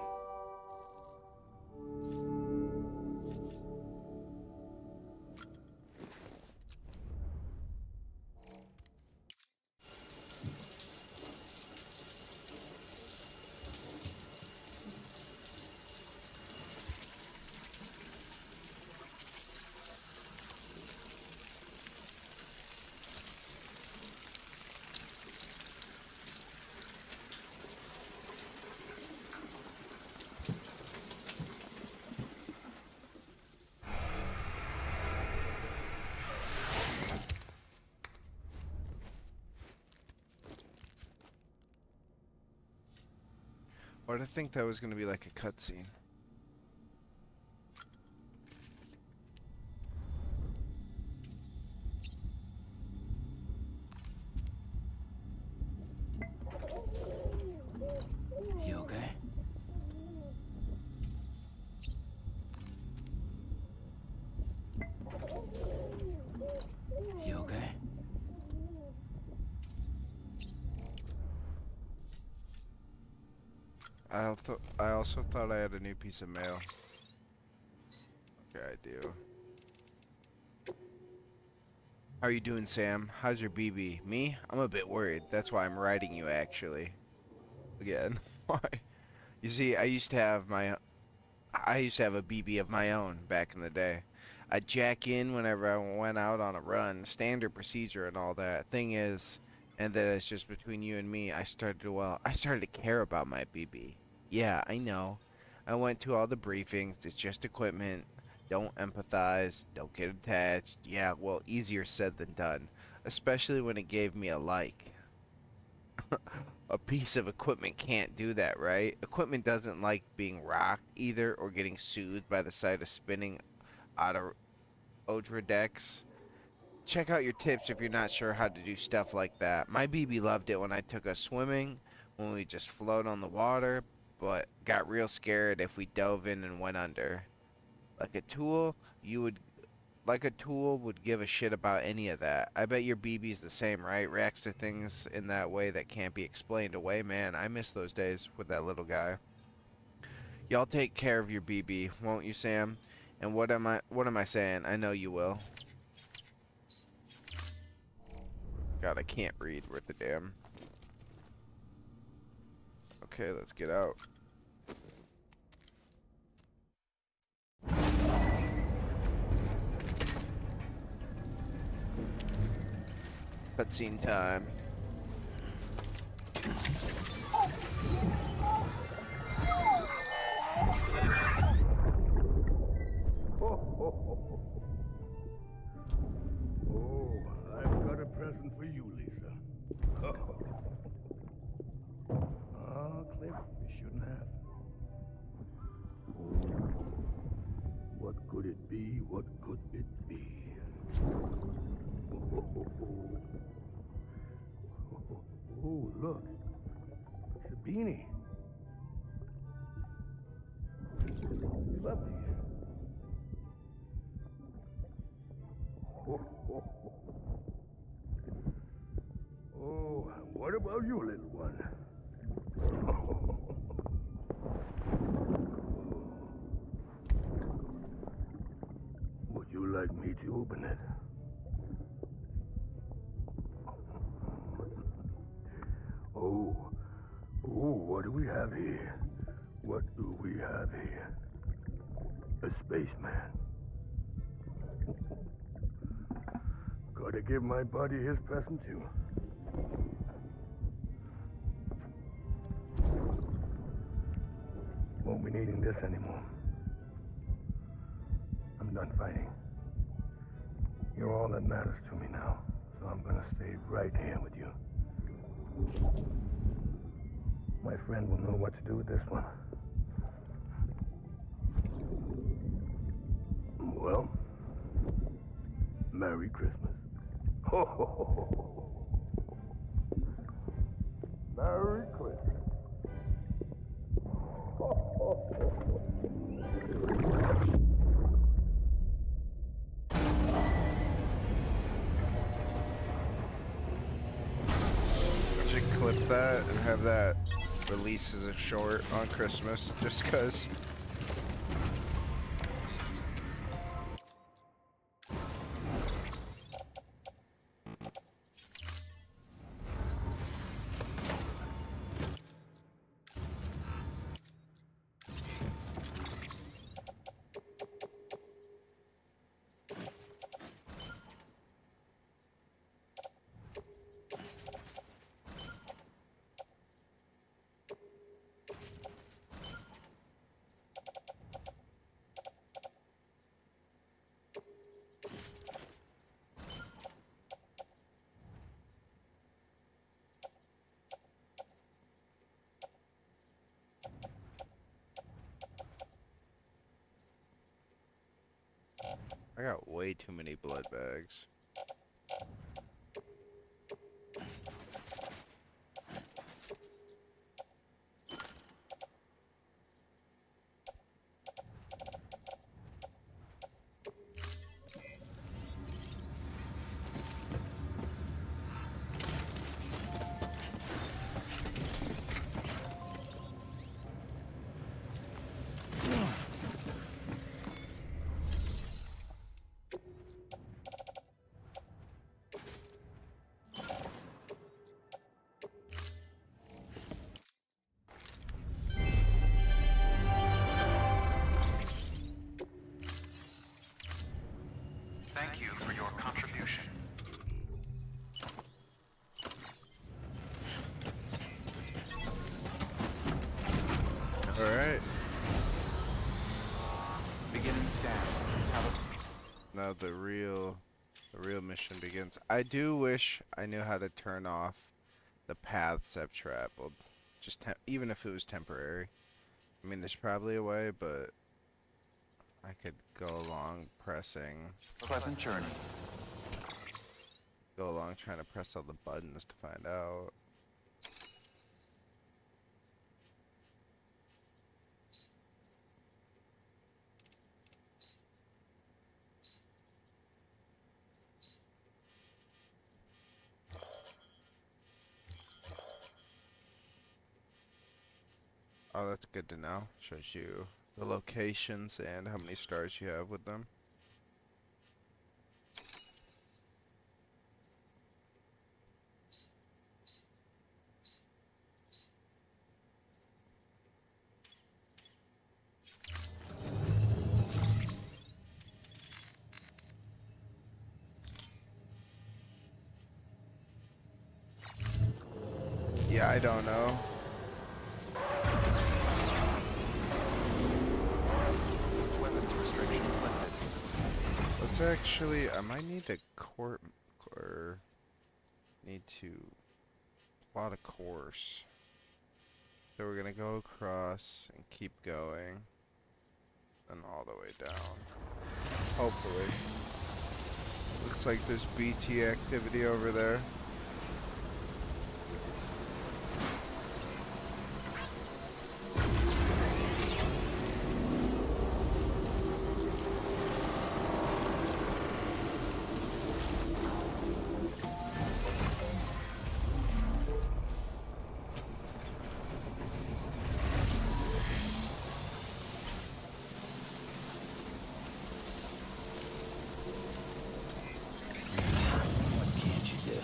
Why'd I think that was gonna be like a cutscene? You okay? You okay? I also thought I had a new piece of mail. Okay, I do. How are you doing, Sam? How's your BB? Me? I'm a bit worried. That's why I'm writing you, actually. Again. Why? You see, I used to have a BB of my own back in the day. I'd jack in whenever I went out on a run, standard procedure and all that. Thing is, and that it's just between you and me, I started to care about my BB. Yeah, I know. I went to all the briefings. It's just equipment. Don't empathize. Don't get attached. Yeah, well, easier said than done. Especially when it gave me a like. A piece of equipment can't do that, right? Equipment doesn't like being rocked either or getting soothed by the sight of spinning out of Odra decks. Check out your tips if you're not sure how to do stuff like that. My BB loved it when I took us swimming, when we just float on the water, but got real scared if we dove in and went under. Like a tool would give a shit about any of that. I bet your BB's the same, right? Reacts to things in that way that can't be explained away. Man, I miss those days with that little guy. Y'all take care of your BB, won't you, Sam? And what am I saying? I know you will. God, I can't read worth a damn. Okay, let's get out. Cutscene time. Oh, I've got a present for you, Lisa. Ah, Cliff, you shouldn't have. What could it be? What could it be? Oh, look. It's a beanie. You love these. Oh, what about you, little one? Would you like me to open it? Oh, what do we have here? What do we have here? A spaceman. Gotta give my buddy his present too. Won't be needing this anymore. I'm done fighting. You're all that matters to me now, so I'm gonna stay right here with you. My friend will know what to do with this one. Well, Merry Christmas. Ho, ho, ho, ho, ho. Merry Christmas. Ho, ho, ho, ho. I should clip that and have that release as a short on Christmas, just cause. I got way too many blood bags. Thank you for your contribution. Alright. Beginning scan. Now the real mission begins. I do wish I knew how to turn off the paths I've traveled. Just even if it was temporary. I mean, there's probably a way, but I could go along pressing. Pleasant journey. Go along trying to press all the buttons to find out. Oh, that's good to know. Shows you the locations and how many stars you have with them. Yeah, I don't know. Weapons restrictions lifted. Let's actually, I might need to or need to plot a course. So we're gonna go across and keep going, and all the way down. Hopefully. Looks like there's BT activity over there. What can't you do?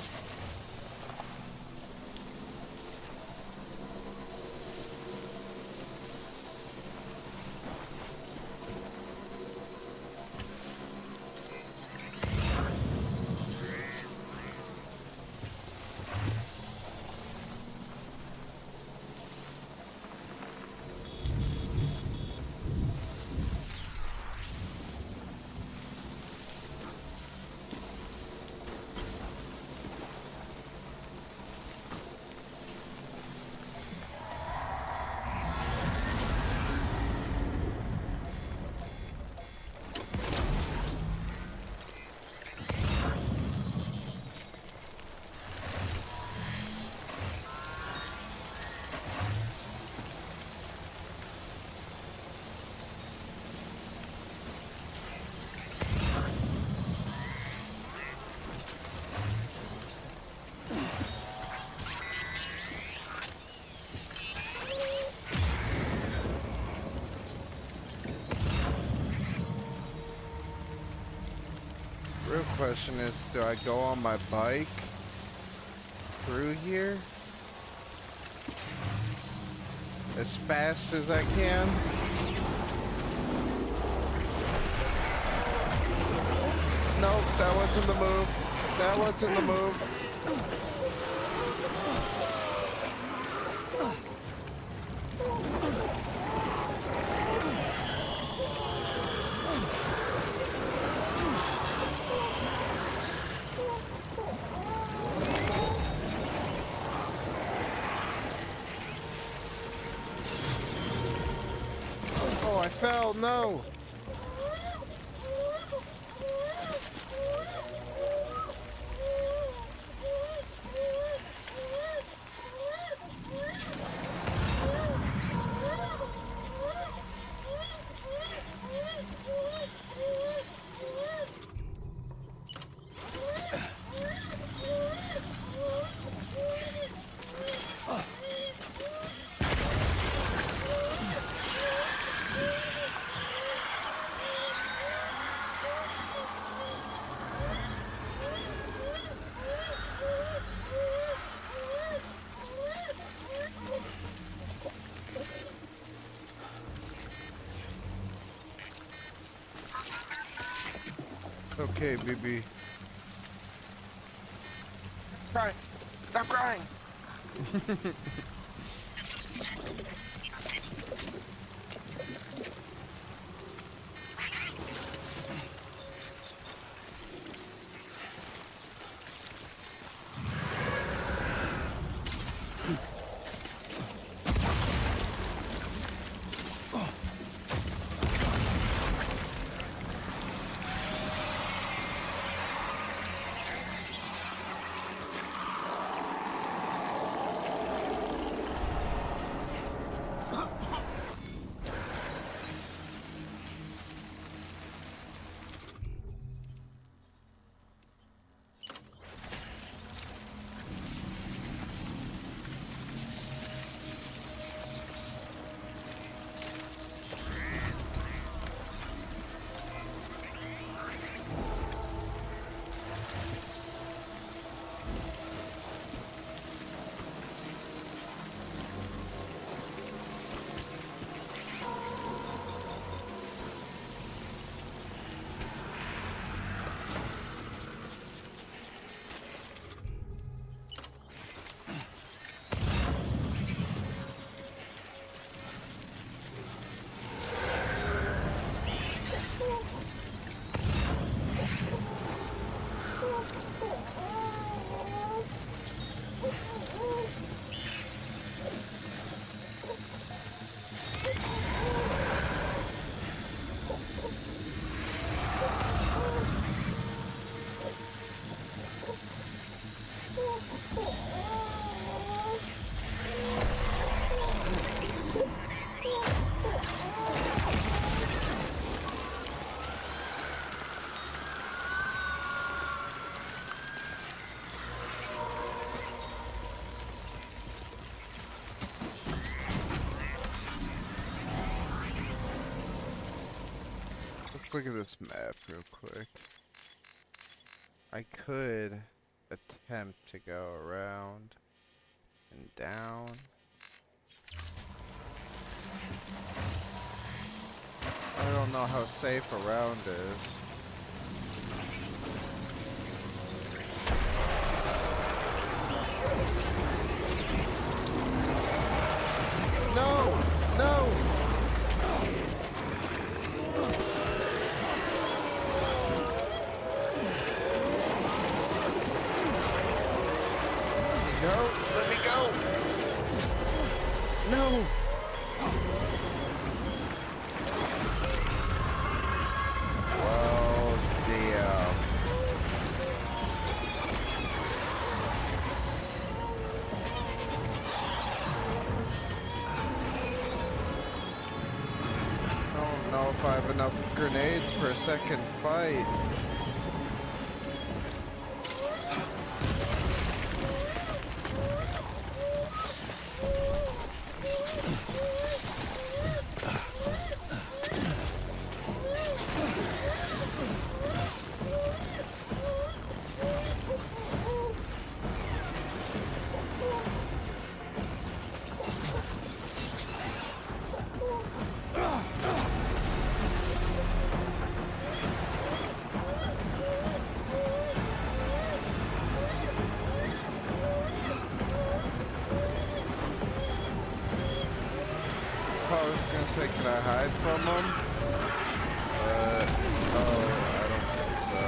question is, do I go on my bike through here as fast as I can? Nope, that wasn't the move. That wasn't the move. Oh, I fell, no! Okay, BB. Crying. Stop crying. Let's look at this map real quick. I could attempt to go around and down. I don't know how safe around is. No! No! Go! Let me go! No! Well, damn. I don't know if I have enough grenades for a second fight. say, can I hide from them? Oh, I don't think so.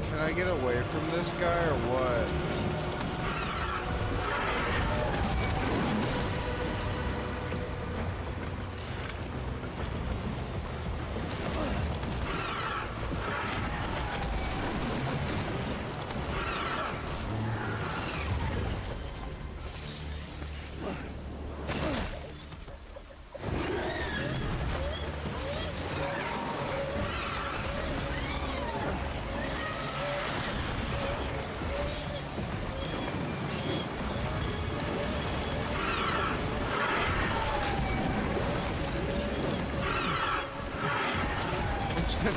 Can I get away from this guy or what?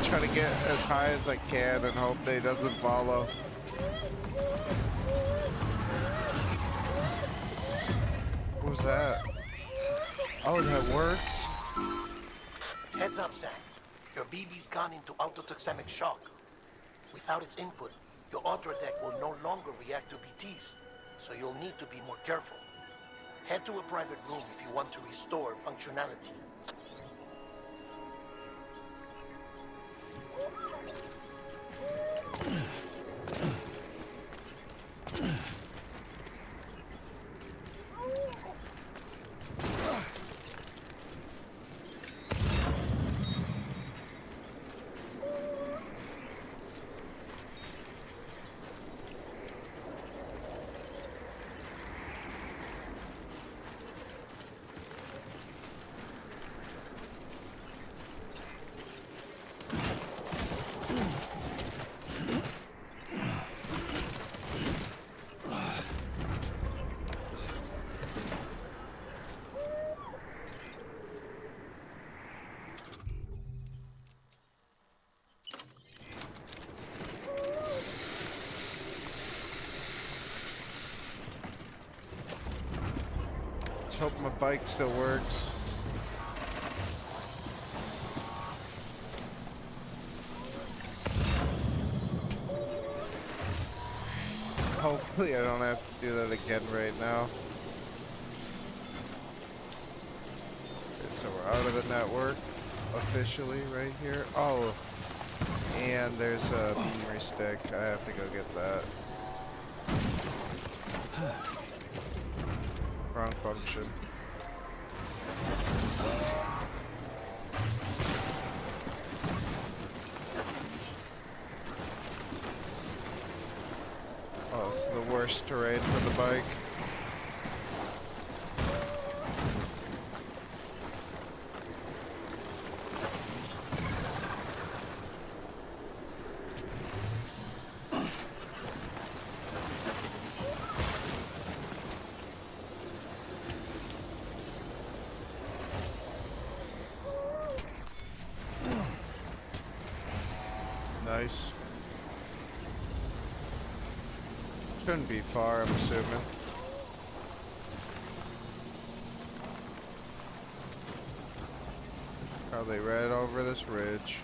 Try to get as high as I can and hope that he doesn't follow. What was that? Oh, that worked? Heads up, Sam. Your BB's gone into autotoxemic shock. Without its input, your Audra deck will no longer react to BTs, so you'll need to be more careful. Head to a private room if you want to restore functionality. Hope my bike still works. Hopefully I don't have to do that again right now. Okay, so we're out of the network officially right here. Oh, and there's a memory stick. I have to go get that. Wrong function. Oh, it's the worst terrain for the bike. Nice. Shouldn't be far, I'm assuming. Probably right over this ridge.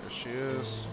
There she is.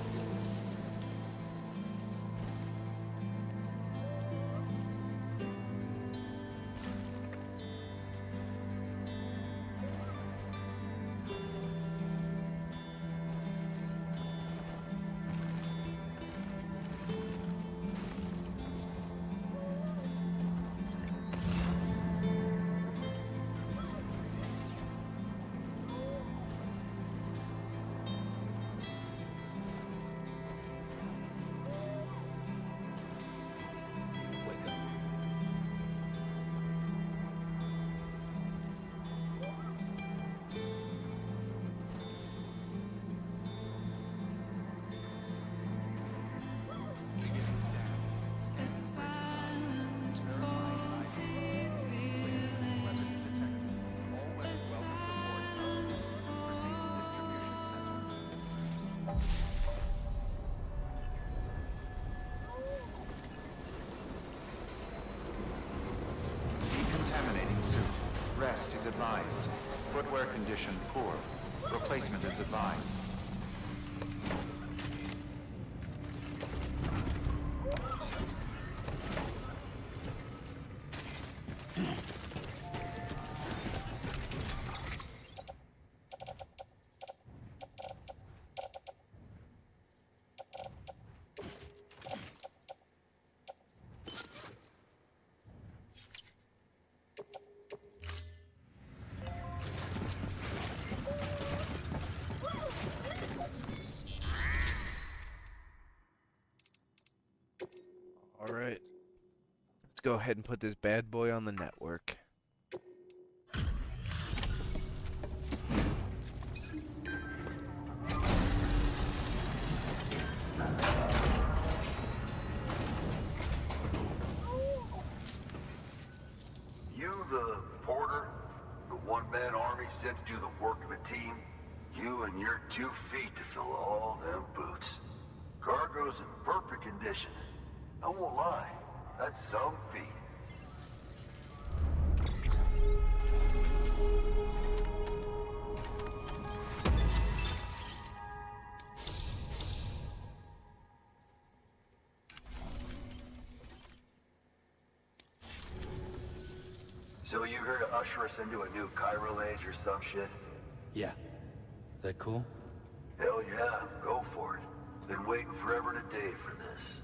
advised. Footwear condition poor. Replacement is advised. Alright. Let's go ahead and put this bad boy on the network. You the porter? The one-man army sent to do the work of a team? You and your 2 feet to fill all them boots. Cargo's in perfect condition. I won't lie, that's some feat. So you here to usher us into a new chiral age or some shit? Yeah. That cool? Hell yeah, go for it. Been waiting forever and a day for this.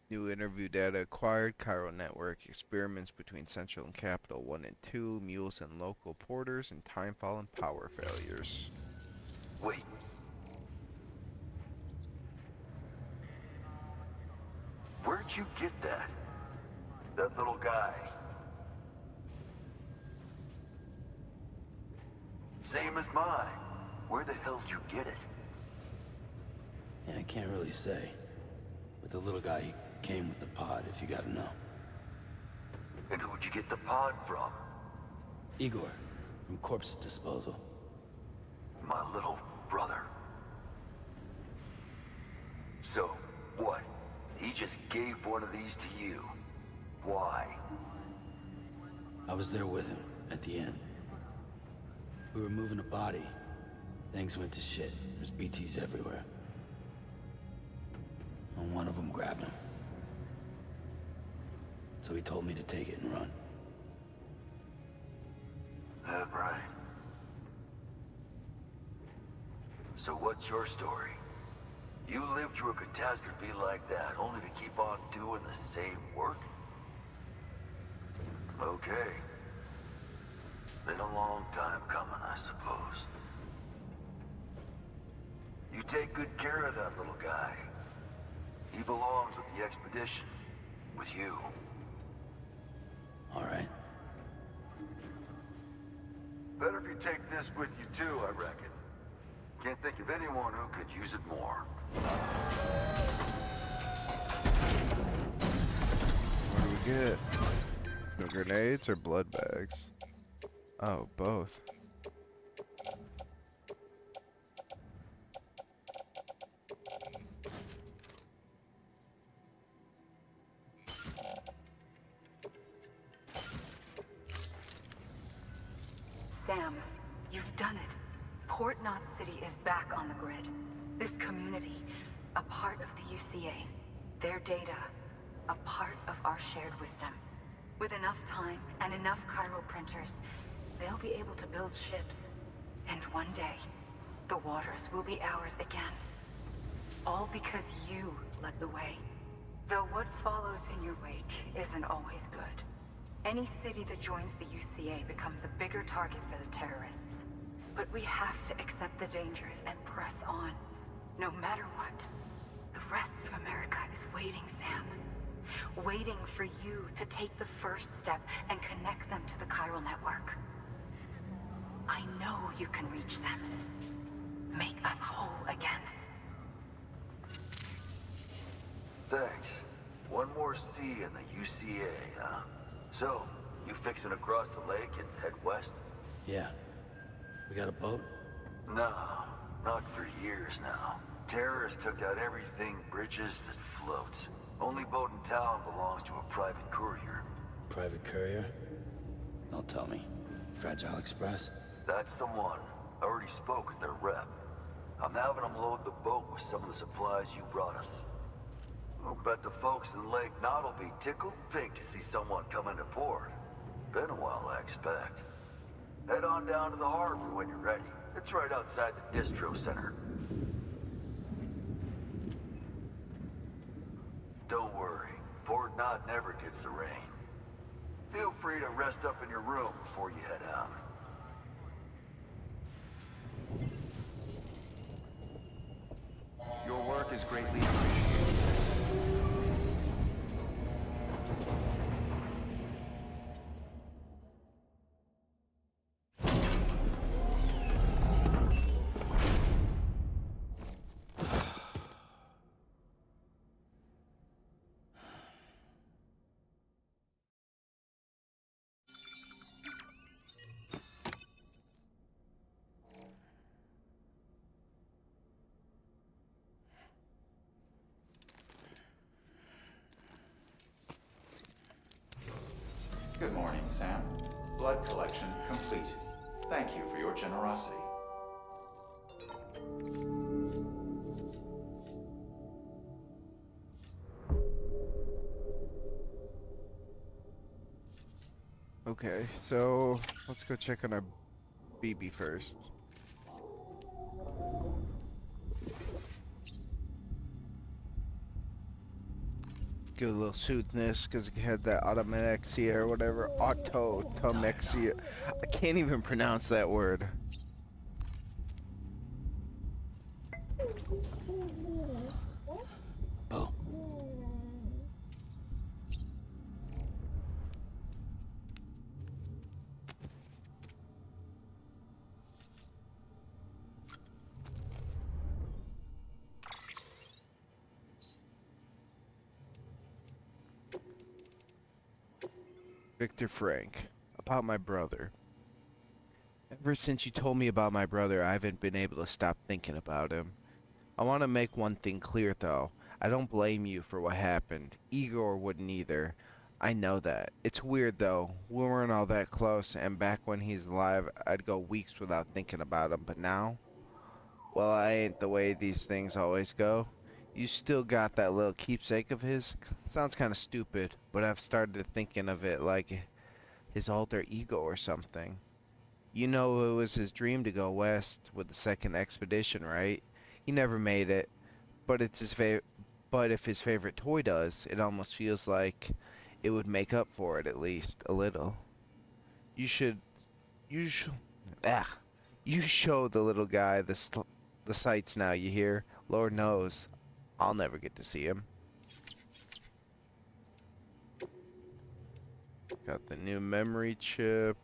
New interview data acquired. Chiral network experiments between Central and Capital 1 and 2. Mules and local porters and timefall and power failures. Wait. Where'd you get that? That little guy? Same as mine. Where the hell did you get it? Yeah, I can't really say. But the little guy, he came with the pod, if you gotta know. And who'd you get the pod from? Igor, from Corpse Disposal. My little brother. So, what? He just gave one of these to you. Why? I was there with him, at the end. We were moving a body. Things went to shit. There's BTs everywhere. And one of them grabbed him. So he told me to take it and run. That right. So what's your story? You lived through a catastrophe like that, only to keep on doing the same work? Okay. Been a long time coming, I suppose. You take good care of that little guy. He belongs with the expedition. With you. All right. Better if you take this with you too, I reckon. Can't think of anyone who could use it more. What do we get? No grenades or blood bags? Oh, both. Sam, you've done it. Port Knot City is back on the grid. This community, a part of the UCA. Their data, a part of our shared wisdom. With enough time and enough chiral printers, they'll be able to build ships. And one day, the waters will be ours again. All because you led the way. Though what follows in your wake isn't always good. Any city that joins the UCA becomes a bigger target for the terrorists. But we have to accept the dangers and press on. No matter what. The rest of America is waiting, Sam. Waiting for you to take the first step and connect them to the chiral network. I know you can reach them. Make us whole again. Thanks. One more C in the UCA, huh? So, you fixing to cross the lake and head west? Yeah. We got a boat? No, not for years now. Terrorists took out everything bridges that floats. Only boat in town belongs to a private courier. Private courier? Don't tell me. Fragile Express? That's the one. I already spoke with their rep. I'm having them load the boat with some of the supplies you brought us. I'll bet the folks in Lake Knot will be tickled pink to see someone come into port. Been a while, I expect. Head on down to the harbor when you're ready. It's right outside the distro center. Don't worry, Port Knot never gets the rain. Feel free to rest up in your room before you head out. Your work is greatly appreciated, Sam. Good morning, Sam. Blood collection complete. Thank you for your generosity. Okay, so let's go check on our BB first. Get a little soothness because it had that automexia or whatever. Automexia. I can't even pronounce that word. Bo. Victor Frank. About my brother. Ever since you told me about my brother, I haven't been able to stop thinking about him. I want to make one thing clear, though. I don't blame you for what happened. Igor wouldn't either. I know that. It's weird, though. We weren't all that close, and back when he's alive, I'd go weeks without thinking about him. But now, well, I ain't the way these things always go. You still got that little keepsake of his? Sounds kind of stupid, but I've started thinking of it like his alter ego or something. You know it was his dream to go west with the second expedition, right? He never made it, but it's his but if his favorite toy does, it almost feels like it would make up for it at least a little. You should you should you show the little guy the sights now, you hear? Lord knows I'll never get to see him. Got the new memory chip.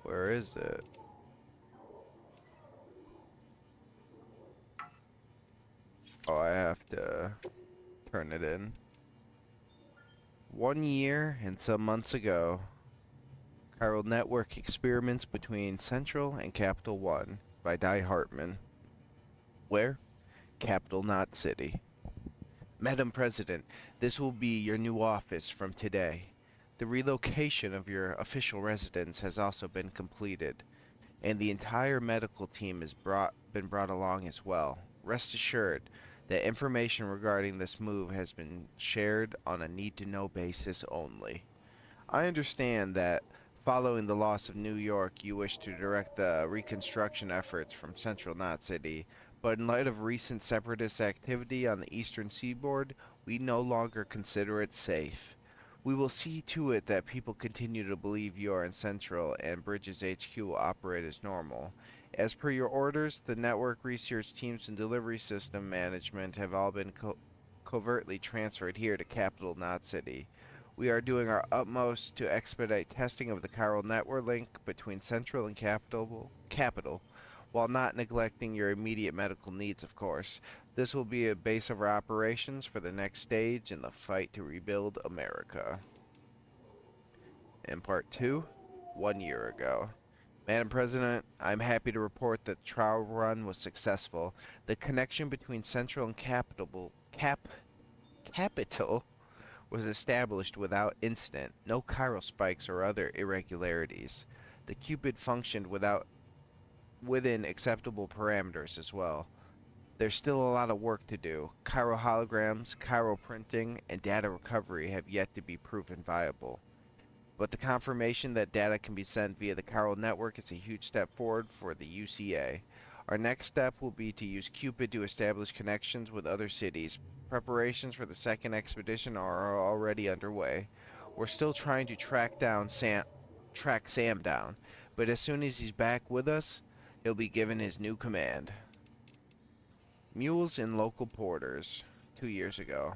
Where is it? Oh, I have to turn it in. 1 year and some months ago, chiral network experiments between Central and Capital One by Di Hartman. Where? Capital Knot City. Madam President, this will be your new office from today. The relocation of your official residence has also been completed, and the entire medical team has been brought along as well. Rest assured that information regarding this move has been shared on a need-to-know basis only. I understand that following the loss of New York, you wish to direct the reconstruction efforts from Central Knot City, but in light of recent separatist activity on the eastern seaboard, we no longer consider it safe. We will see to it that people continue to believe you are in Central and Bridges HQ will operate as normal. As per your orders, the network research teams and delivery system management have all been covertly transferred here to Capital Knot City. We are doing our utmost to expedite testing of the chiral network link between Central and Capital, while not neglecting your immediate medical needs, of course. This will be a base of our operations for the next stage in the fight to rebuild America. In Part 2, 1 year ago. Madam President, I'm happy to report that the trial run was successful. The connection between Central and Capital was established without incident. No chiral spikes or other irregularities. The Cupid functioned within acceptable parameters as well. There's still a lot of work to do. Chiral holograms, chiral printing, and data recovery have yet to be proven viable. But the confirmation that data can be sent via the chiral network is a huge step forward for the UCA. Our next step will be to use Cupid to establish connections with other cities. Preparations for the second expedition are already underway. We're still trying to track Sam down, but as soon as he's back with us, he'll be given his new command. Mules and local porters, 2 years ago.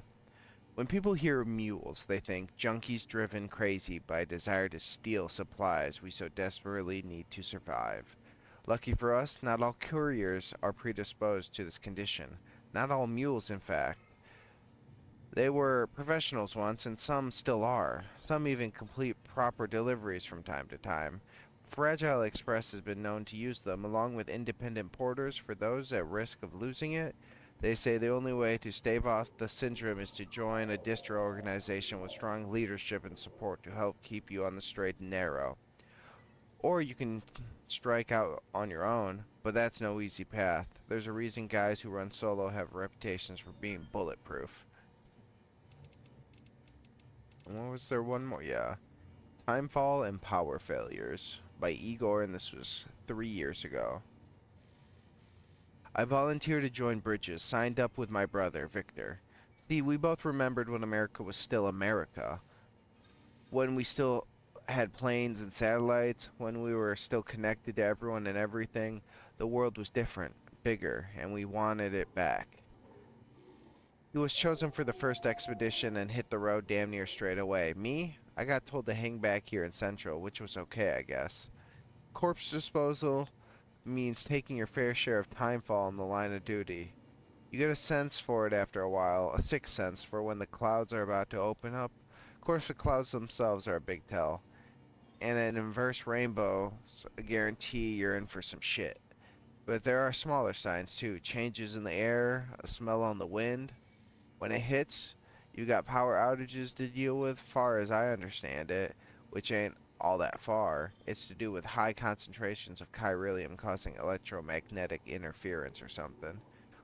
When people hear mules, they think junkies driven crazy by a desire to steal supplies we so desperately need to survive. Lucky for us, not all couriers are predisposed to this condition. Not all mules, in fact. They were professionals once, and some still are. Some even complete proper deliveries from time to time. Fragile Express has been known to use them, along with independent porters, for those at risk of losing it. They say the only way to stave off the syndrome is to join a distro organization with strong leadership and support to help keep you on the straight and narrow. Or you can strike out on your own, but that's no easy path. There's a reason guys who run solo have reputations for being bulletproof. And what was there one more? Yeah. Timefall and Power Failures by Igor, and this was 3 years ago. I volunteered to join Bridges, signed up with my brother, Victor. See, we both remembered when America was still America. When we still had planes and satellites, when we were still connected to everyone and everything. The world was different, bigger, and we wanted it back. He was chosen for the first expedition and hit the road damn near straight away. Me? I got told to hang back here in Central, which was okay, I guess. Corpse disposal means taking your fair share of timefall in the line of duty. You get a sense for it after a while, a sixth sense for when the clouds are about to open up. Of course, the clouds themselves are a big tell. And an inverse rainbow, a guarantee you're in for some shit. But there are smaller signs too. Changes in the air, a smell on the wind. When it hits, you got power outages to deal with, far as I understand it, which ain't all that far. It's to do with high concentrations of chiralium causing electromagnetic interference or something,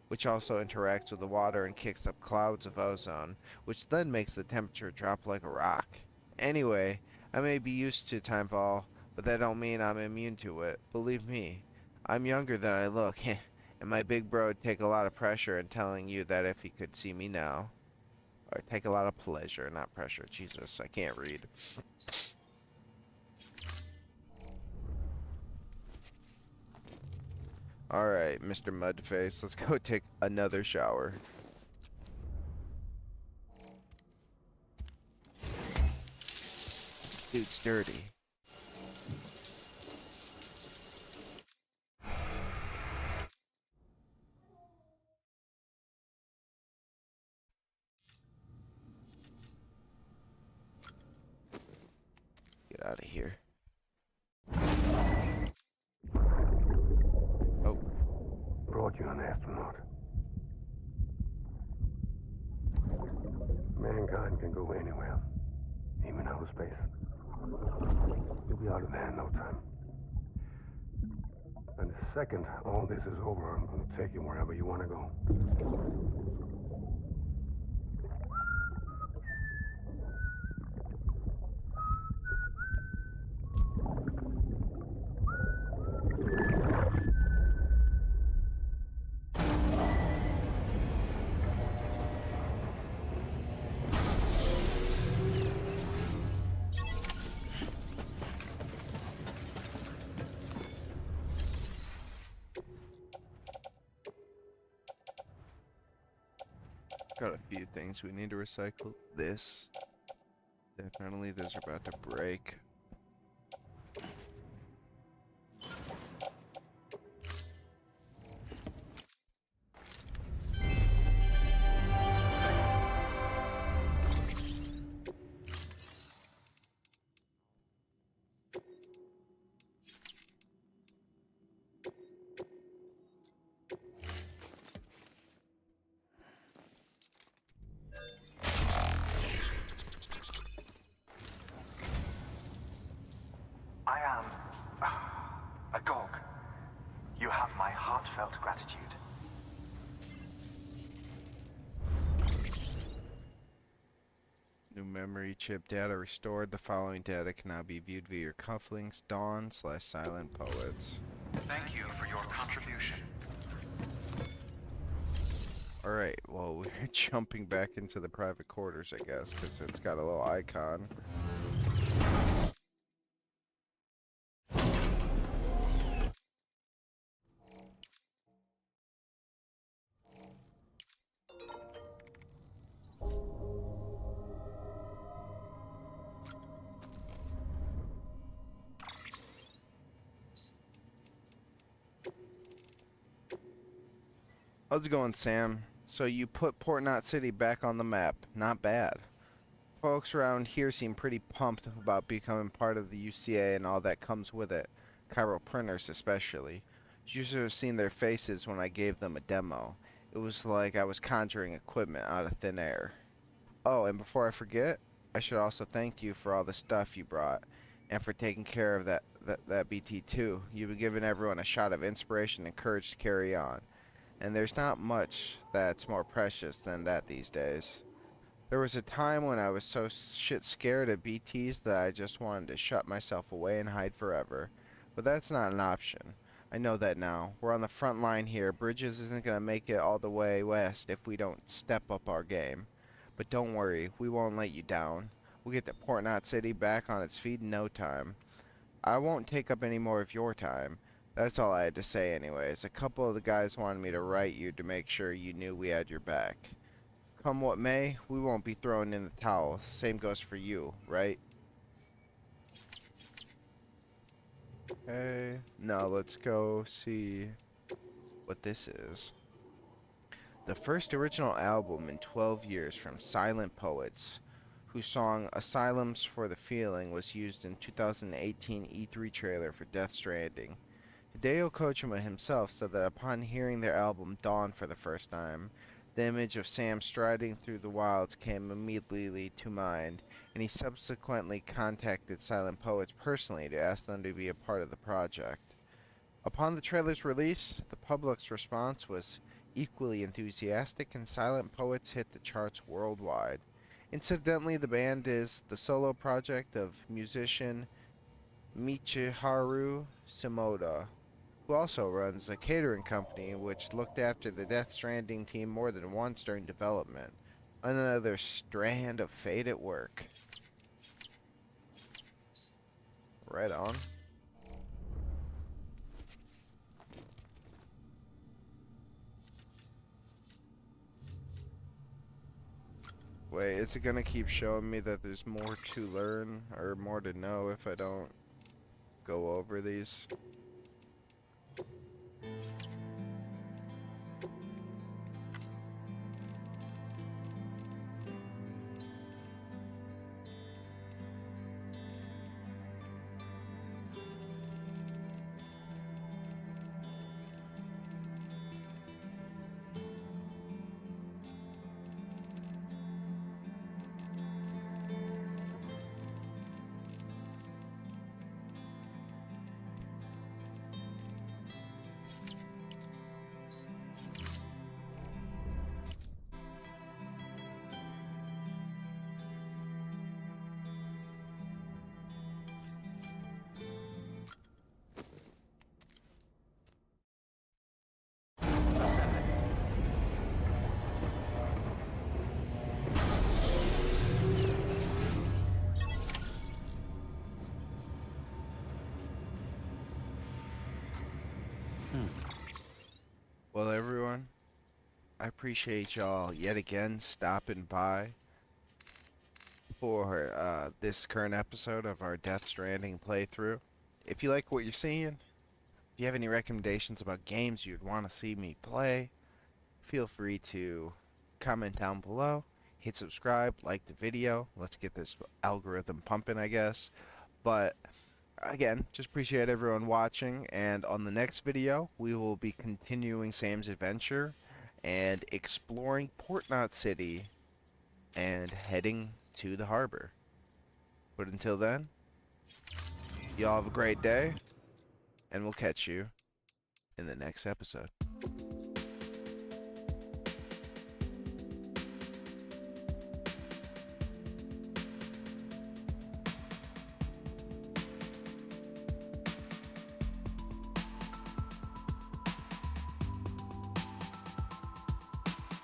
which also interacts with the water and kicks up clouds of ozone, which then makes the temperature drop like a rock. Anyway, I may be used to timefall, but that don't mean I'm immune to it. Believe me, I'm younger than I look, and my big bro would take a lot of pressure in telling you that if he could see me now. Or take a lot of pleasure, not pressure. Jesus, I can't read. Alright, Mr. Mudface, let's go take another shower. Dude's dirty. Get out of here. Oh. Brought you an astronaut. Mankind can go anywhere, even outer space. You'll be out of there in no time. And the second all this is over, I'm going to take you wherever you want to go. Got a few things we need to recycle. This. Definitely, those are about to break. I am a dog. You have my heartfelt gratitude. New memory chip data restored. The following data can now be viewed via your cufflinks, Dawn/Silent Poets. Thank you for your contribution. Alright, well, we're jumping back into the private quarters, I guess, because it's got a little icon. How's it going, Sam? So you put Port Knot City back on the map. Not bad. Folks around here seem pretty pumped about becoming part of the UCA and all that comes with it. Chiral printers especially. You should have seen their faces when I gave them a demo. It was like I was conjuring equipment out of thin air. Oh, and before I forget, I should also thank you for all the stuff you brought and for taking care of that BT2. You've been giving everyone a shot of inspiration and courage to carry on. And there's not much that's more precious than that these days. There was a time when I was so shit scared of BTs that I just wanted to shut myself away and hide forever. But that's not an option. I know that now. We're on the front line here. Bridges isn't going to make it all the way west if we don't step up our game. But don't worry, we won't let you down. We'll get the Port Knot City back on its feet in no time. I won't take up any more of your time. That's all I had to say anyways. A couple of the guys wanted me to write you to make sure you knew we had your back. Come what may, we won't be throwing in the towel. Same goes for you, right? Okay. Now let's go see what this is. The first original album in 12 years from Silent Poets, whose song Asylums for the Feeling was used in 2018 E3 trailer for Death Stranding. Hideo Kojima himself said that upon hearing their album Dawn for the first time, the image of Sam striding through the wilds came immediately to mind, and he subsequently contacted Silent Poets personally to ask them to be a part of the project. Upon the trailer's release, the public's response was equally enthusiastic, and Silent Poets hit the charts worldwide. Incidentally, the band is the solo project of musician Michiharu Shimoda, who also runs a catering company which looked after the Death Stranding team more than once during development. Another strand of fate at work. Right on. Wait, is it gonna keep showing me that there's more to learn or more to know if I don't go over these? Well, everyone, I appreciate y'all yet again stopping by for this current episode of our Death Stranding playthrough. If you like what you're seeing, if you have any recommendations about games you'd want to see me play, feel free to comment down below. Hit subscribe, like the video. Let's get this algorithm pumping, I guess. But again, just appreciate everyone watching, and on the next video, we will be continuing Sam's adventure and exploring Port Knot City and heading to the harbor. But until then, y'all have a great day, and we'll catch you in the next episode.